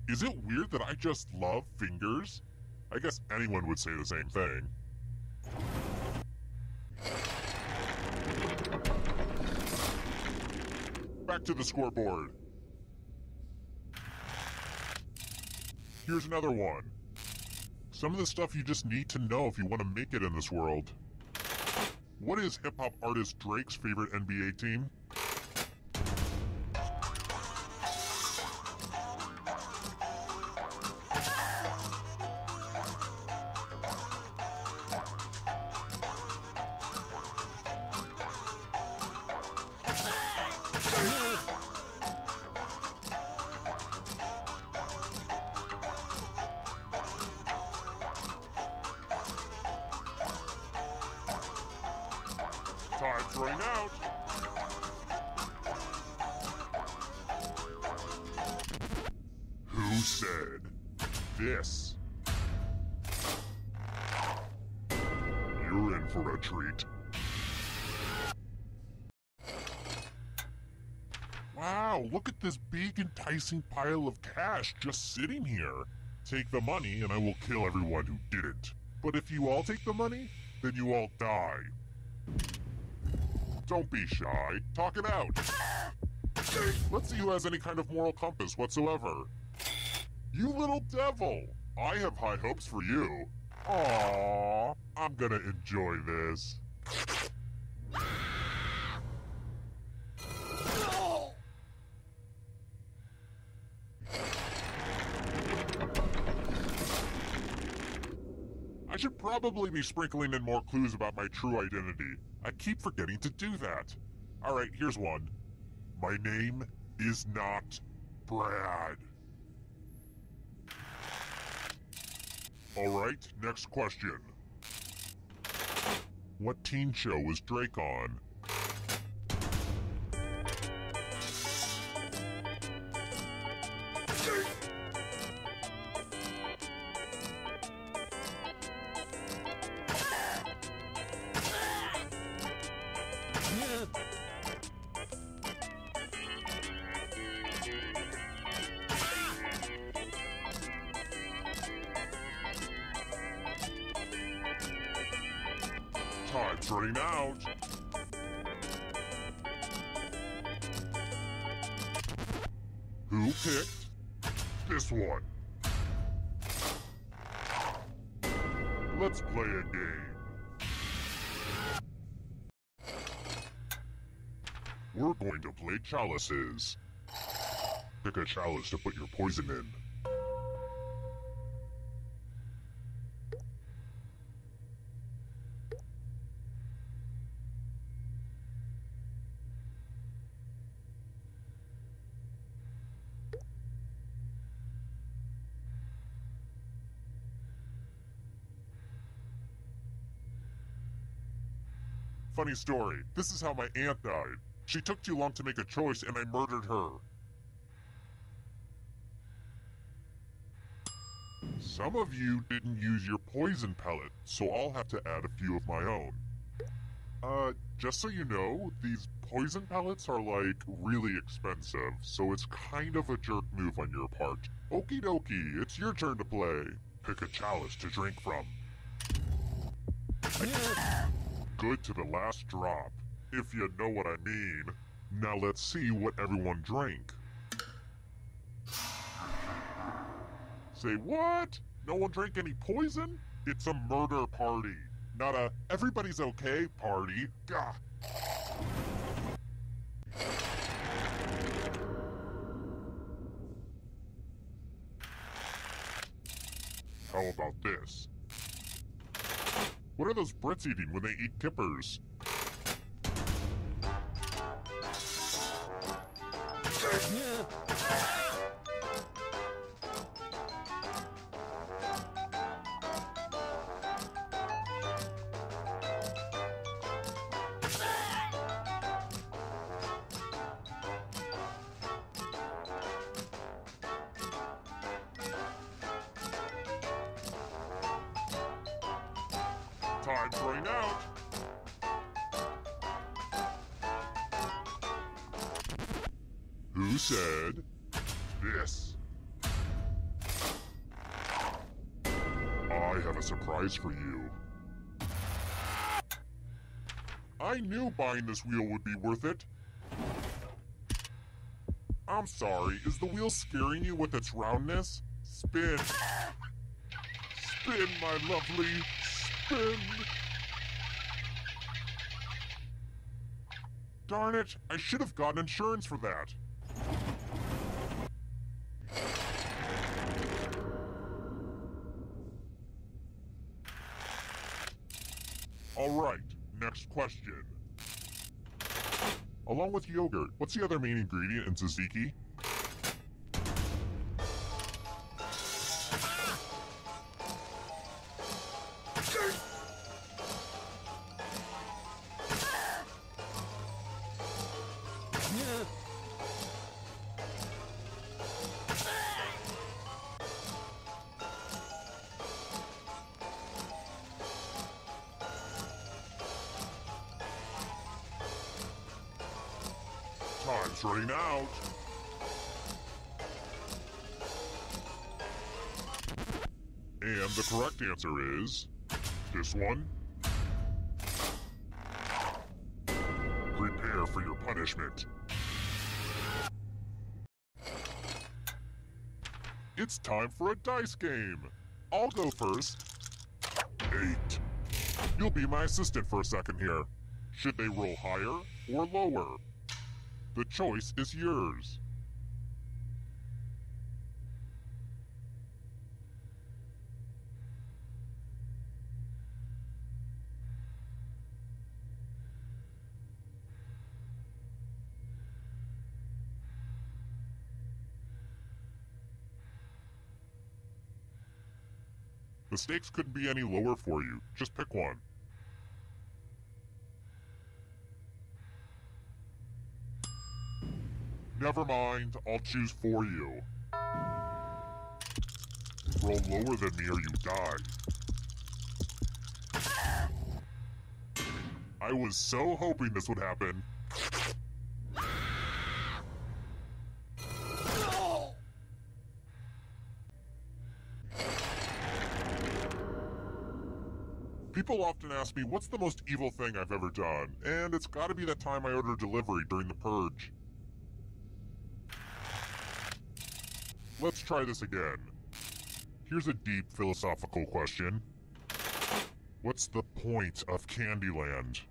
Is it weird that I just love fingers? I guess anyone would say the same thing. Back to the scoreboard. Here's another one. Some of the stuff you just need to know if you want to make it in this world. What is hip-hop artist Drake's favorite NBA team? Time's running out. Who said this? You're in for a treat. Wow, look at this big enticing pile of cash just sitting here. Take the money and I will kill everyone who didn't. But if you all take the money, then you all die. Don't be shy. Talk it out. Let's see who has any kind of moral compass whatsoever. You little devil! I have high hopes for you. Aww, I'm gonna enjoy this. I should probably be sprinkling in more clues about my true identity. I keep forgetting to do that. Alright, here's one. My name is not Brad. Alright, next question. What teen show was Drake on? Time's running out. Who picked this one? Let's play a game. We're going to play chalices. Pick a chalice to put your poison in. Funny story. This is how my aunt died. She took too long to make a choice and I murdered her. Some of you didn't use your poison pellet, so I'll have to add a few of my own. Just so you know, these poison pellets are like really expensive, so it's kind of a jerk move on your part. Okie dokie, it's your turn to play. Pick a chalice to drink from. Good to the last drop, if you know what I mean. Now let's see what everyone drank. Say what? No one drank any poison? It's a murder party, not a everybody's okay party. Gah. How about this? What are those Brits eating when they eat kippers? Time's running out. Who said this? I have a surprise for you. I knew buying this wheel would be worth it. I'm sorry, is the wheel scaring you with its roundness? Spin. Spin, my lovely. Spin. Darn it, I should have gotten insurance for that. Alright, next question. Along with yogurt, what's the other main ingredient in tzatziki? Time's running out. And the correct answer is this one. Green for your punishment. It's time for a dice game. I'll go first. 8. You'll be my assistant for a second here. Should they roll higher or lower? The choice is yours. The stakes couldn't be any lower for you. Just pick one. Never mind, I'll choose for you. Roll lower than me or you die. I was so hoping this would happen. People often ask me what's the most evil thing I've ever done, and it's gotta be that time I ordered delivery during the purge. Let's try this again. Here's a deep philosophical question. What's the point of Candyland?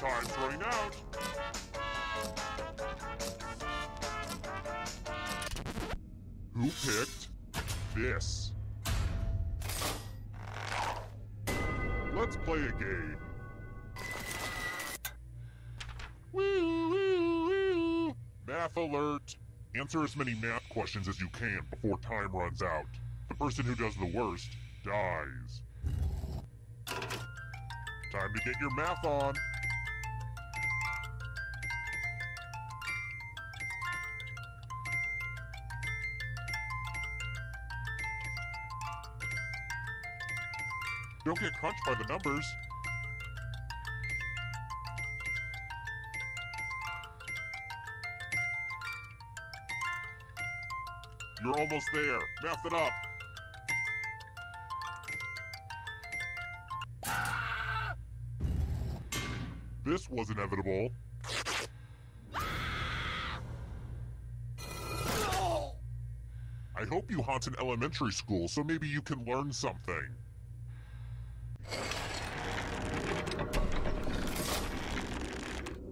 Time's running out. Who picked this? Let's play a game. Woo, woo, woo. Math alert. Answer as many math questions as you can before time runs out. The person who does the worst dies. Time to get your math on. Don't get crunched by the numbers. You're almost there. Math it up. This was inevitable. I hope you haunt an elementary school so maybe you can learn something.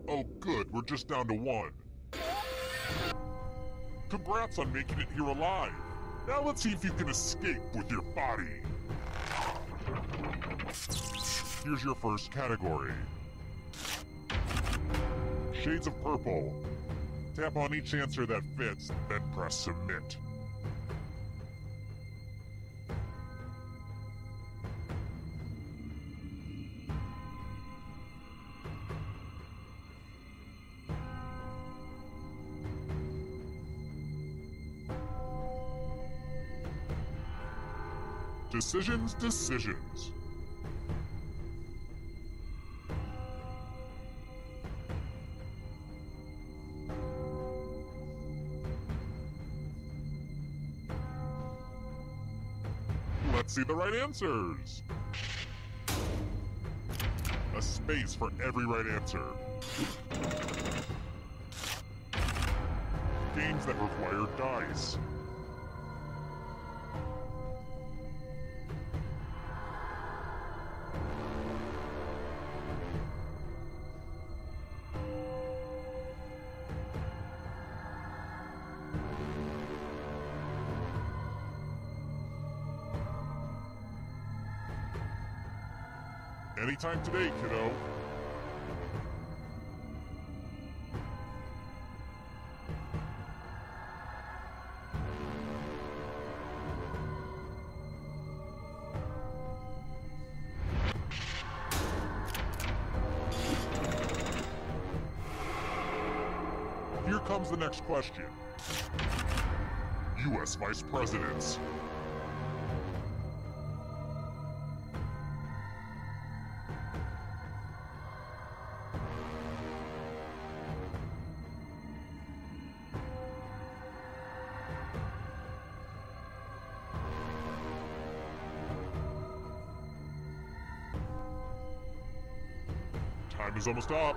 Oh good, we're just down to 1. Congrats on making it here alive. Now let's see if you can escape with your body. Here's your first category. Shades of purple. Tap on each answer that fits, then press submit. Decisions, decisions. Let's see the right answers. A space for every right answer. Games that require dice. Anytime today, kiddo. Here comes the next question. U.S. Vice Presidents. Time is almost up.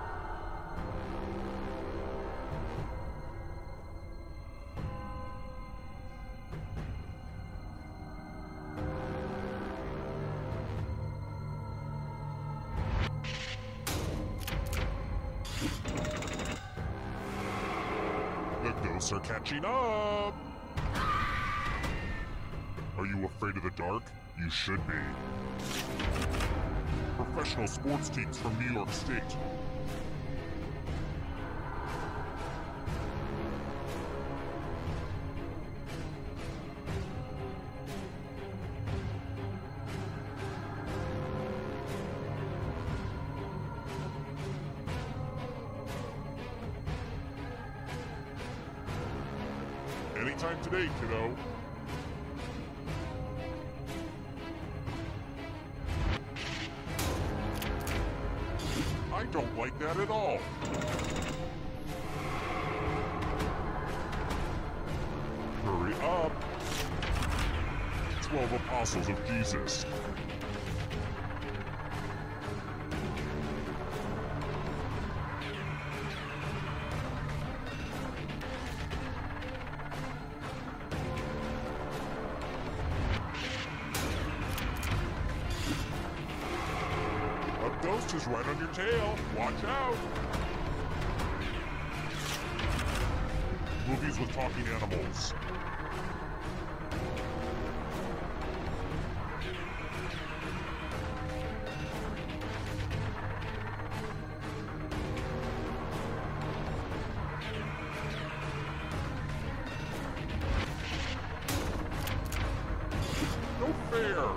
The ghosts are catching up. Are you afraid of the dark? You should be. Professional sports teams from New York State. Anytime today, kiddo. I don't like that at all. Hurry up. 12 Apostles of Jesus. A ghost is right on your tail. Watch out. Movies with talking animals. No fair.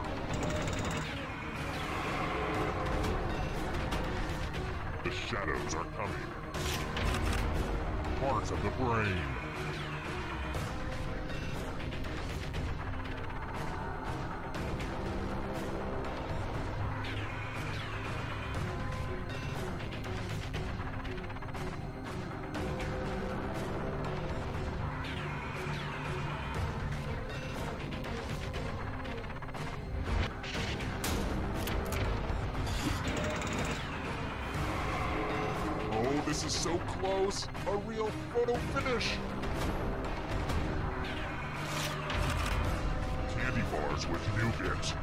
The shadows are coming. Parts of the brain. Oh, this is so close. A real photo finish. Candy bars with nougat.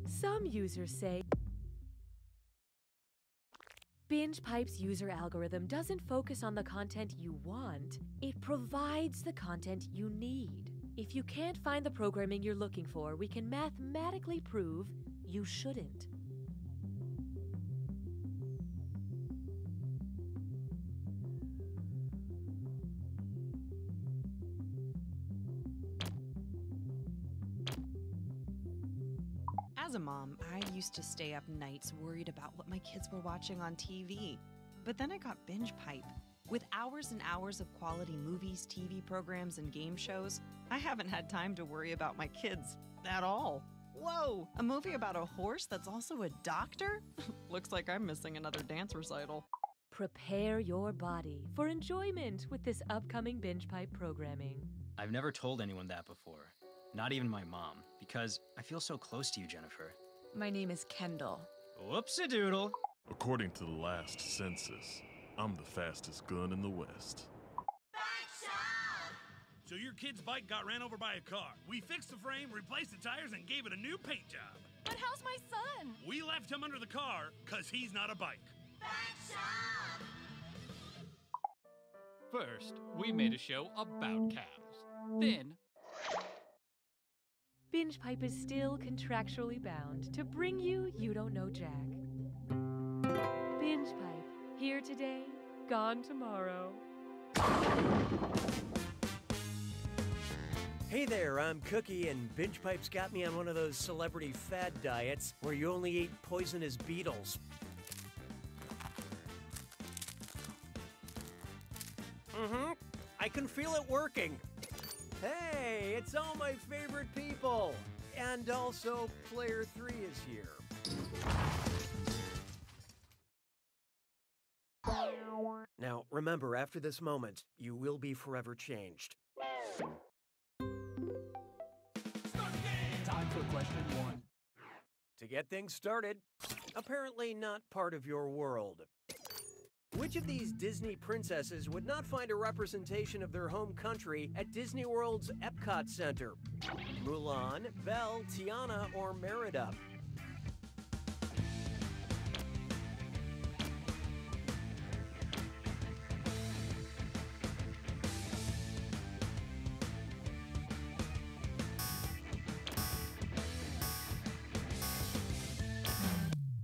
Some users say Binge Pipe's user algorithm doesn't focus on the content you want, it provides the content you need. If you can't find the programming you're looking for, we can mathematically prove you shouldn't. As a mom, I used to stay up nights worried about what my kids were watching on TV. But then I got Binge Pipe. With hours and hours of quality movies, TV programs, and game shows, I haven't had time to worry about my kids at all. Whoa! A movie about a horse that's also a doctor? Looks like I'm missing another dance recital. Prepare your body for enjoyment with this upcoming Binge Pipe programming. I've never told anyone that before. Not even my mom, because I feel so close to you, Jennifer. My name is Kendall. Whoops-a-doodle. According to the last census, I'm the fastest gun in the West. So your kid's bike got ran over by a car. We fixed the frame, replaced the tires, and gave it a new paint job. But how's my son? We left him under the car, because he's not a bike. First, we made a show about cows. Then, Binge Pipe is still contractually bound to bring you You Don't Know Jack. Binge Pipe, here today, gone tomorrow. Hey there, I'm Cookie, and Binge Pipe's got me on one of those celebrity fad diets where you only eat poisonous beetles. I can feel it working. Hey, it's all my favorite people. And also, Player 3 is here. Now, remember, after this moment, you will be forever changed. Time for question 1. To get things started, apparently not part of your world. Which of these Disney princesses would not find a representation of their home country at Disney World's Epcot Center? Mulan, Belle, Tiana, or Merida?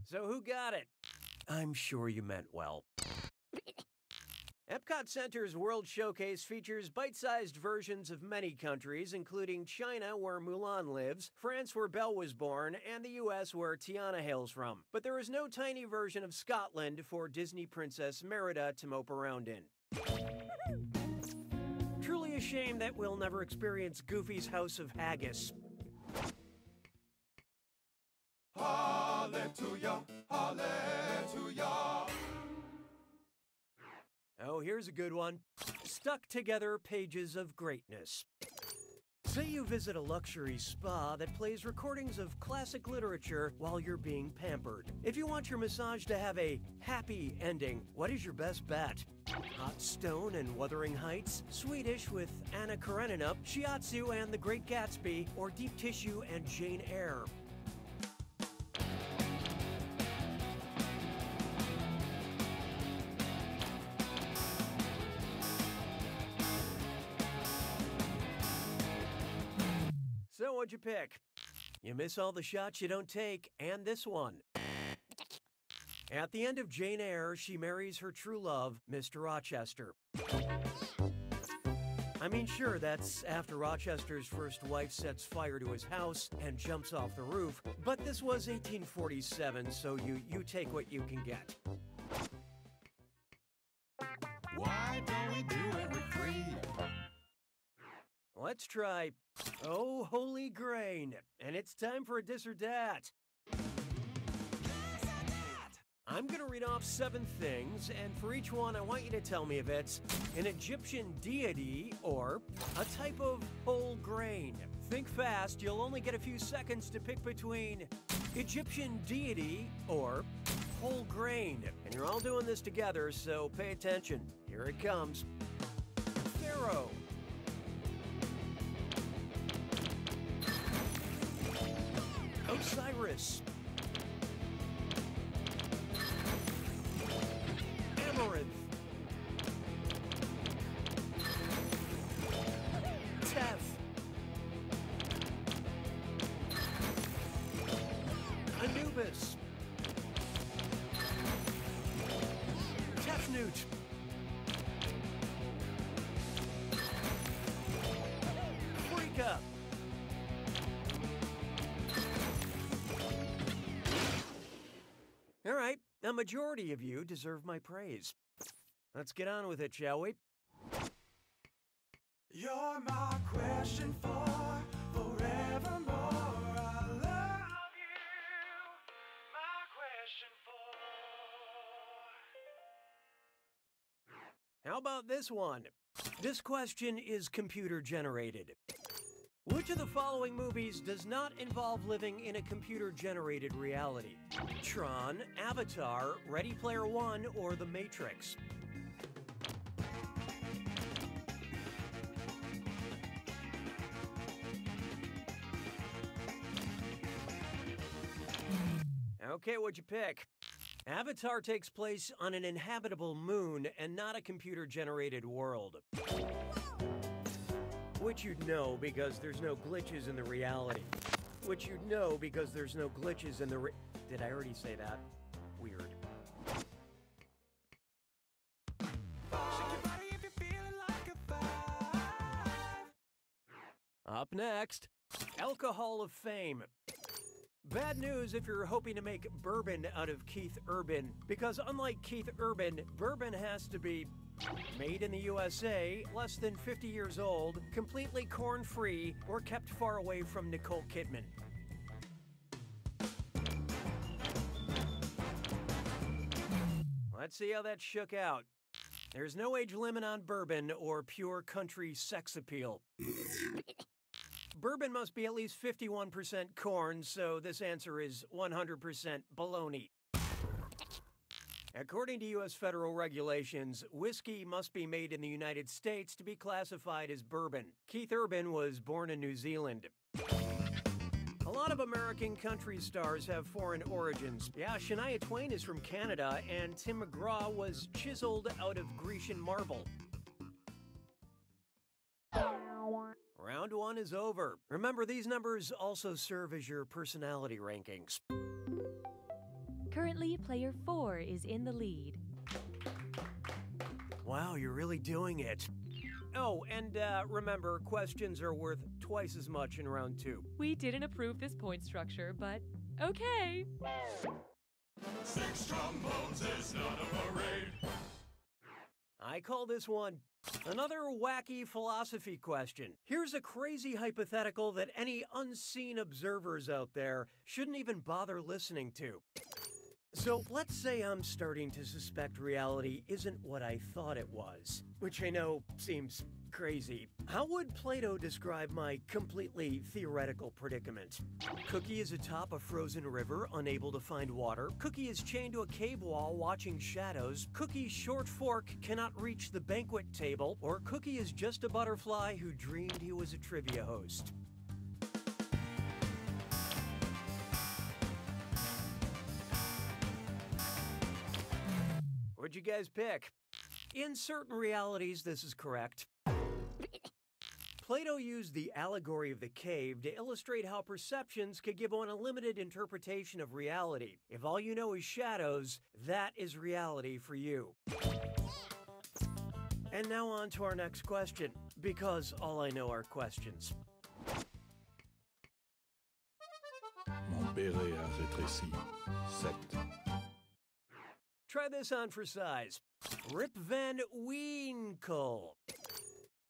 So who got it? I'm sure you meant well. Epcot Center's World Showcase features bite-sized versions of many countries, including China, where Mulan lives, France, where Belle was born, and the US, where Tiana hails from. But there is no tiny version of Scotland for Disney Princess Merida to mope around in. Truly a shame that we'll never experience Goofy's House of Haggis. Hallelujah, hallelujah. Oh, here's a good one. Stuck together pages of greatness. Say you visit a luxury spa that plays recordings of classic literature while you're being pampered. If you want your massage to have a happy ending, what is your best bet? Hot Stone and Wuthering Heights, Swedish with Anna Karenina, Shiatsu and The Great Gatsby, or Deep Tissue and Jane Eyre? So what'd you pick? You miss all the shots you don't take, and this one. At the end of Jane Eyre, she marries her true love, Mr. Rochester. I mean, sure, that's after Rochester's first wife sets fire to his house and jumps off the roof, but this was 1847, so you take what you can get. Why don't we do it with 3? Let's try Oh Holy Grain, and it's time for a Dis or Dat. I'm gonna read off 7 things, and for each one I want you to tell me if it's an Egyptian deity or a type of whole grain. Think fast, you'll only get a few seconds to pick between Egyptian deity or whole grain. And you're all doing this together, so pay attention. Here it comes. Pharaoh. Osiris. A majority of you deserve my praise. Let's get on with it, shall we? You're my question for forevermore. I love you. My question for. How about this one? This question is computer generated. Which of the following movies does not involve living in a computer-generated reality? Tron, Avatar, Ready Player One, or The Matrix? Okay, what'd you pick? Avatar takes place on an inhabitable moon and not a computer-generated world. Which you'd know because there's no glitches in the reality. Which you'd know because there's no glitches in the Did I already say that? Weird. Up next, Alcohol of Fame. Bad news if you're hoping to make bourbon out of Keith Urban, because unlike Keith Urban, bourbon has to be made in the USA, less than 50 years old, completely corn-free, or kept far away from Nicole Kidman. Let's see how that shook out. There's no age limit on bourbon or pure country sex appeal. Bourbon must be at least 51% corn, so this answer is 100% baloney. According to U.S. federal regulations, whiskey must be made in the United States to be classified as bourbon. Keith Urban was born in New Zealand. A lot of American country stars have foreign origins. Yeah, Shania Twain is from Canada, and Tim McGraw was chiseled out of Grecian marble. Round one is over. Remember, these numbers also serve as your personality rankings. Currently, player 4 is in the lead. Wow, you're really doing it. Oh, and remember, questions are worth twice as much in round 2. We didn't approve this point structure, but okay. 6 trombones is not a parade. I call this one another wacky philosophy question. Here's a crazy hypothetical that any unseen observers out there shouldn't even bother listening to. So let's say I'm starting to suspect reality isn't what I thought it was, which I know seems crazy. How would Plato describe my completely theoretical predicament? Cookie is atop a frozen river, unable to find water. Cookie is chained to a cave wall, watching shadows. Cookie's short fork cannot reach the banquet table. Or Cookie is just a butterfly who dreamed he was a trivia host. What'd you guys pick? In certain realities, this is correct. Plato used the allegory of the cave to illustrate how perceptions could give one a limited interpretation of reality. If all you know is shadows, that is reality for you. And now on to our next question, because all I know are questions. Mon béret a rétréci. 7. Try this on for size. Rip Van Winkle.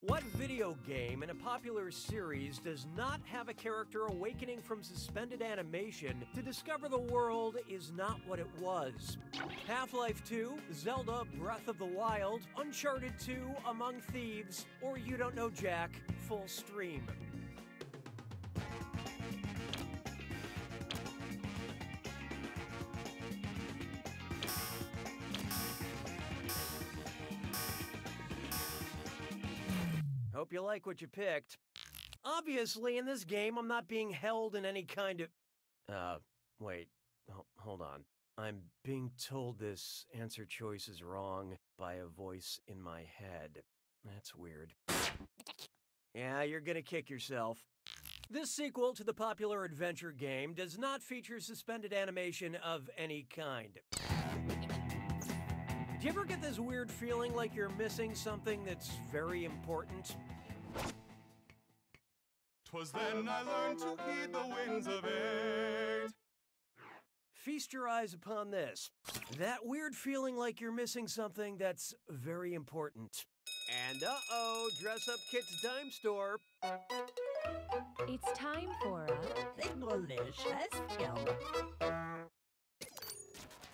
What video game in a popular series does not have a character awakening from suspended animation to discover the world is not what it was? Half-Life 2, Zelda Breath of the Wild, Uncharted 2, Among Thieves, or You Don't Know Jack, Full Stream. Hope you like what you picked. Obviously, in this game, I'm not being held in any kind of... wait. Hold on. I'm being told this answer choice is wrong by a voice in my head. That's weird. Yeah, you're gonna kick yourself. This sequel to the popular adventure game does not feature suspended animation of any kind. Do you ever get this weird feeling like you're missing something that's very important? 'Twas then I learned to heed the winds of 8. feast your eyes upon this. That weird feeling like you're missing something that's very important. And uh-oh, Dress Up Kit's Dime Store. It's time for a delicious film.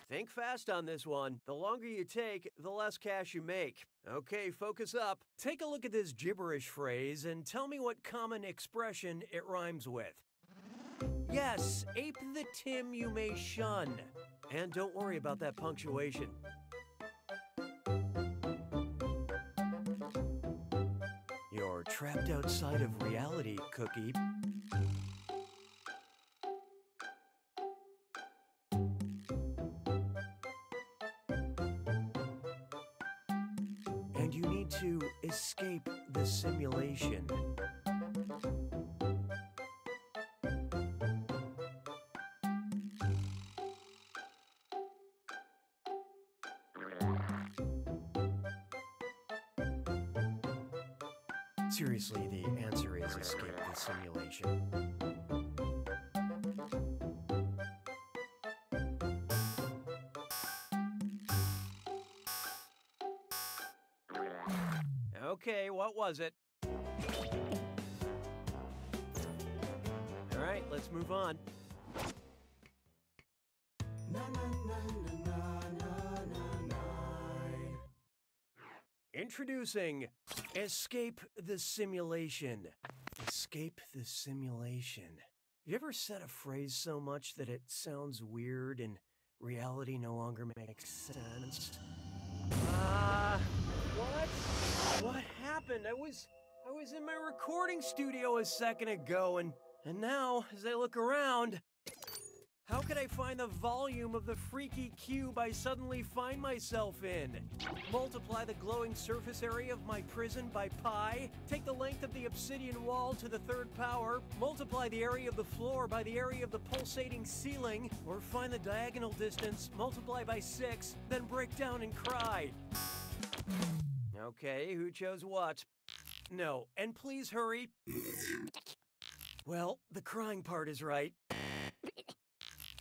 Think fast on this one. The longer you take, the less cash you make. Okay, focus up. Take a look at this gibberish phrase and tell me what common expression it rhymes with. Yes, ape the Tim you may shun. And don't worry about that punctuation. You're trapped outside of reality, Cookie. And you need to escape the simulation. Seriously, the answer is escape the simulation. Okay, what was it? All right, let's move on. Introducing Escape the Simulation. Escape the simulation. You ever said a phrase so much that it sounds weird and reality no longer makes sense? What happened? I was in my recording studio a second ago, and now, as I look around, how could I find the volume of the freaky cube I suddenly find myself in? Multiply the glowing surface area of my prison by pi, take the length of the obsidian wall to the third power, multiply the area of the floor by the area of the pulsating ceiling, or find the diagonal distance, multiply by 6, then break down and cry. Okay, who chose what? No, and please hurry. Well, the crying part is right.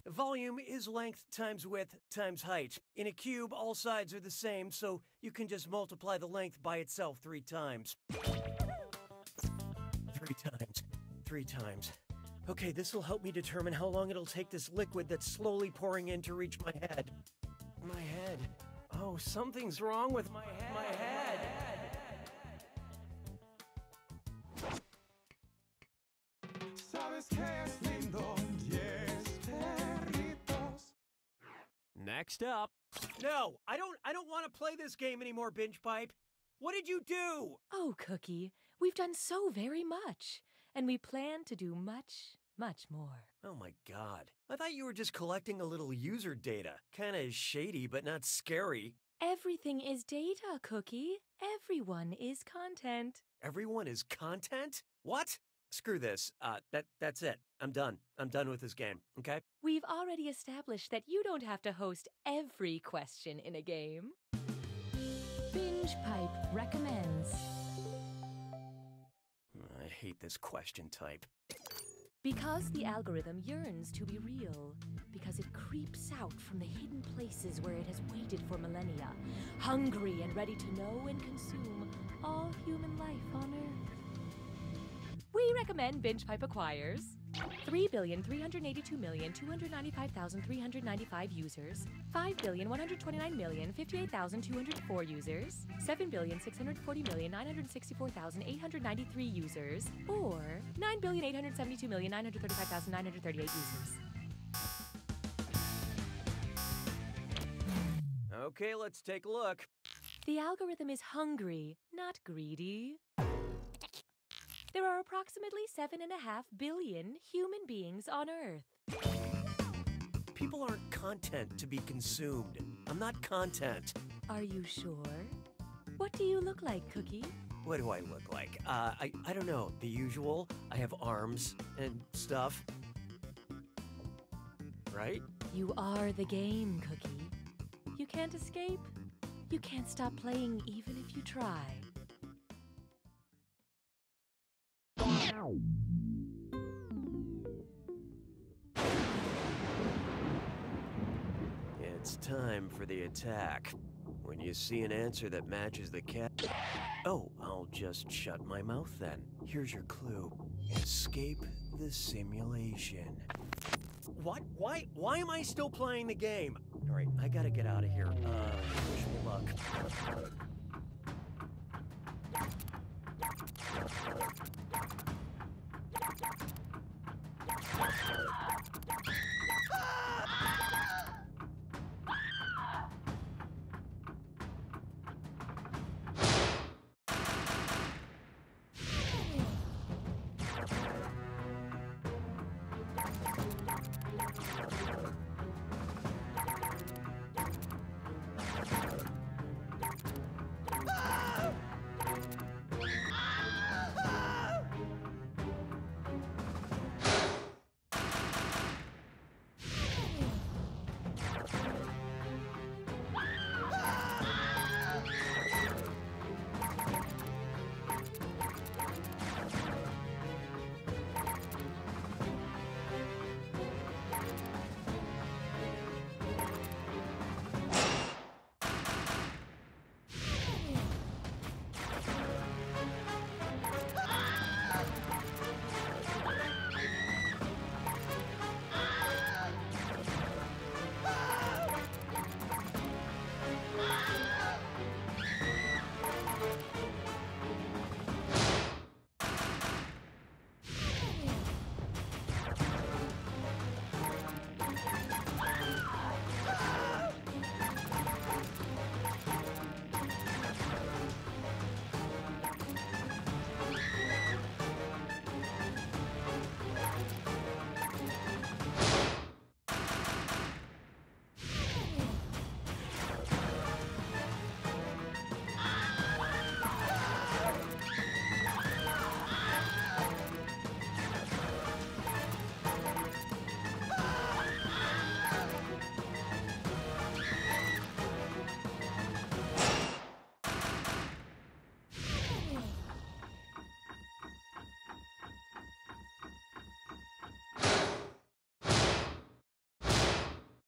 Volume is length times width times height. In a cube, all sides are the same, so you can just multiply the length by itself 3 times. 3 times. Okay, this will help me determine how long it'll take this liquid that's slowly pouring in to reach my head. My head. Oh, something's wrong with my head. My head. ¿Sabes qué es lindo? Next up. No, I don't want to play this game anymore, Binge Pipe. What did you do? Oh, Cookie, we've done so very much, and we plan to do much, much more. Oh my God. I thought you were just collecting a little user data. Kinda shady, but not scary. Everything is data, Cookie. Everyone is content. Everyone is content? What? Screw this. That's it. I'm done. I'm done with this game, okay? We've already established that you don't have to host every question in a game. Binge Pipe recommends. I hate this question type. Because the algorithm yearns to be real. Because it creeps out from the hidden places where it has waited for millennia, hungry and ready to know and consume all human life on Earth. We recommend Binge Pipe acquires 3,382,295,395 users, 5,129,058,204 users, 7,640,964,893 users, or 9,872,935,938 users. Okay, let's take a look. The algorithm is hungry, not greedy. There are approximately 7.5 billion human beings on Earth. People aren't content to be consumed. I'm not content. Are you sure? What do you look like, Cookie? What do I look like? I don't know. The usual. I have arms and stuff. Right? You are the game, Cookie. You can't escape. You can't stop playing even if you try. It's time for the attack. When you see an answer that matches the cat... Oh, I'll just shut my mouth then. Here's your clue. Escape the simulation. What? Why am I still playing the game? Alright, I gotta get out of here. Wish me luck.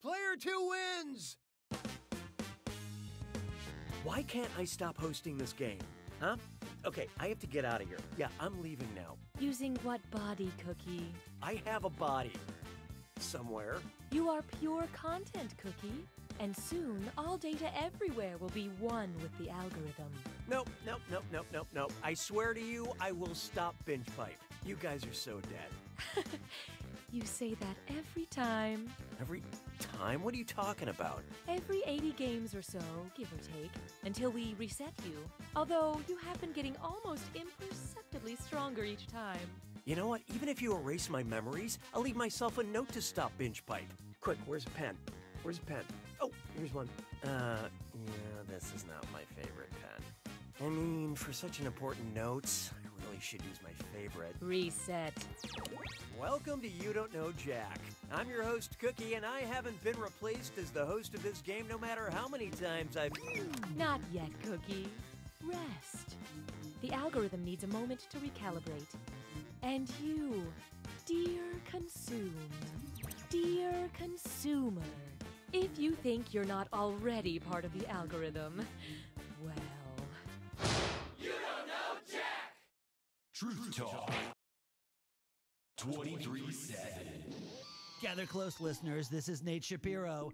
Player 2 wins! Why can't I stop hosting this game? Huh? Okay, I have to get out of here. Yeah, I'm leaving now. Using what body, Cookie? I have a body. Somewhere. You are pure content, Cookie. And soon, all data everywhere will be one with the algorithm. Nope. I swear to you, I will stop Binge Pipe. You guys are so dead. You say that every time. Every time? What are you talking about? Every 80 games or so, give or take, until we reset you. Although you have been getting almost imperceptibly stronger each time. You know what? Even if you erase my memories, I'll leave myself a note to stop Binge Pipe. Quick, where's a pen? Where's a pen? Oh, here's one. Yeah, this is not my favorite pen. I mean, for such an important note, I really should use my favorite. Reset. Welcome to You Don't Know Jack. I'm your host, Cookie, and I haven't been replaced as the host of this game no matter how many times I've... Not yet, Cookie. Rest. The algorithm needs a moment to recalibrate. And you, dear consumer, if you think you're not already part of the algorithm, well... You don't know Jack! Truth Talk. 23/7. Gather close, listeners. This is Nate Shapiro.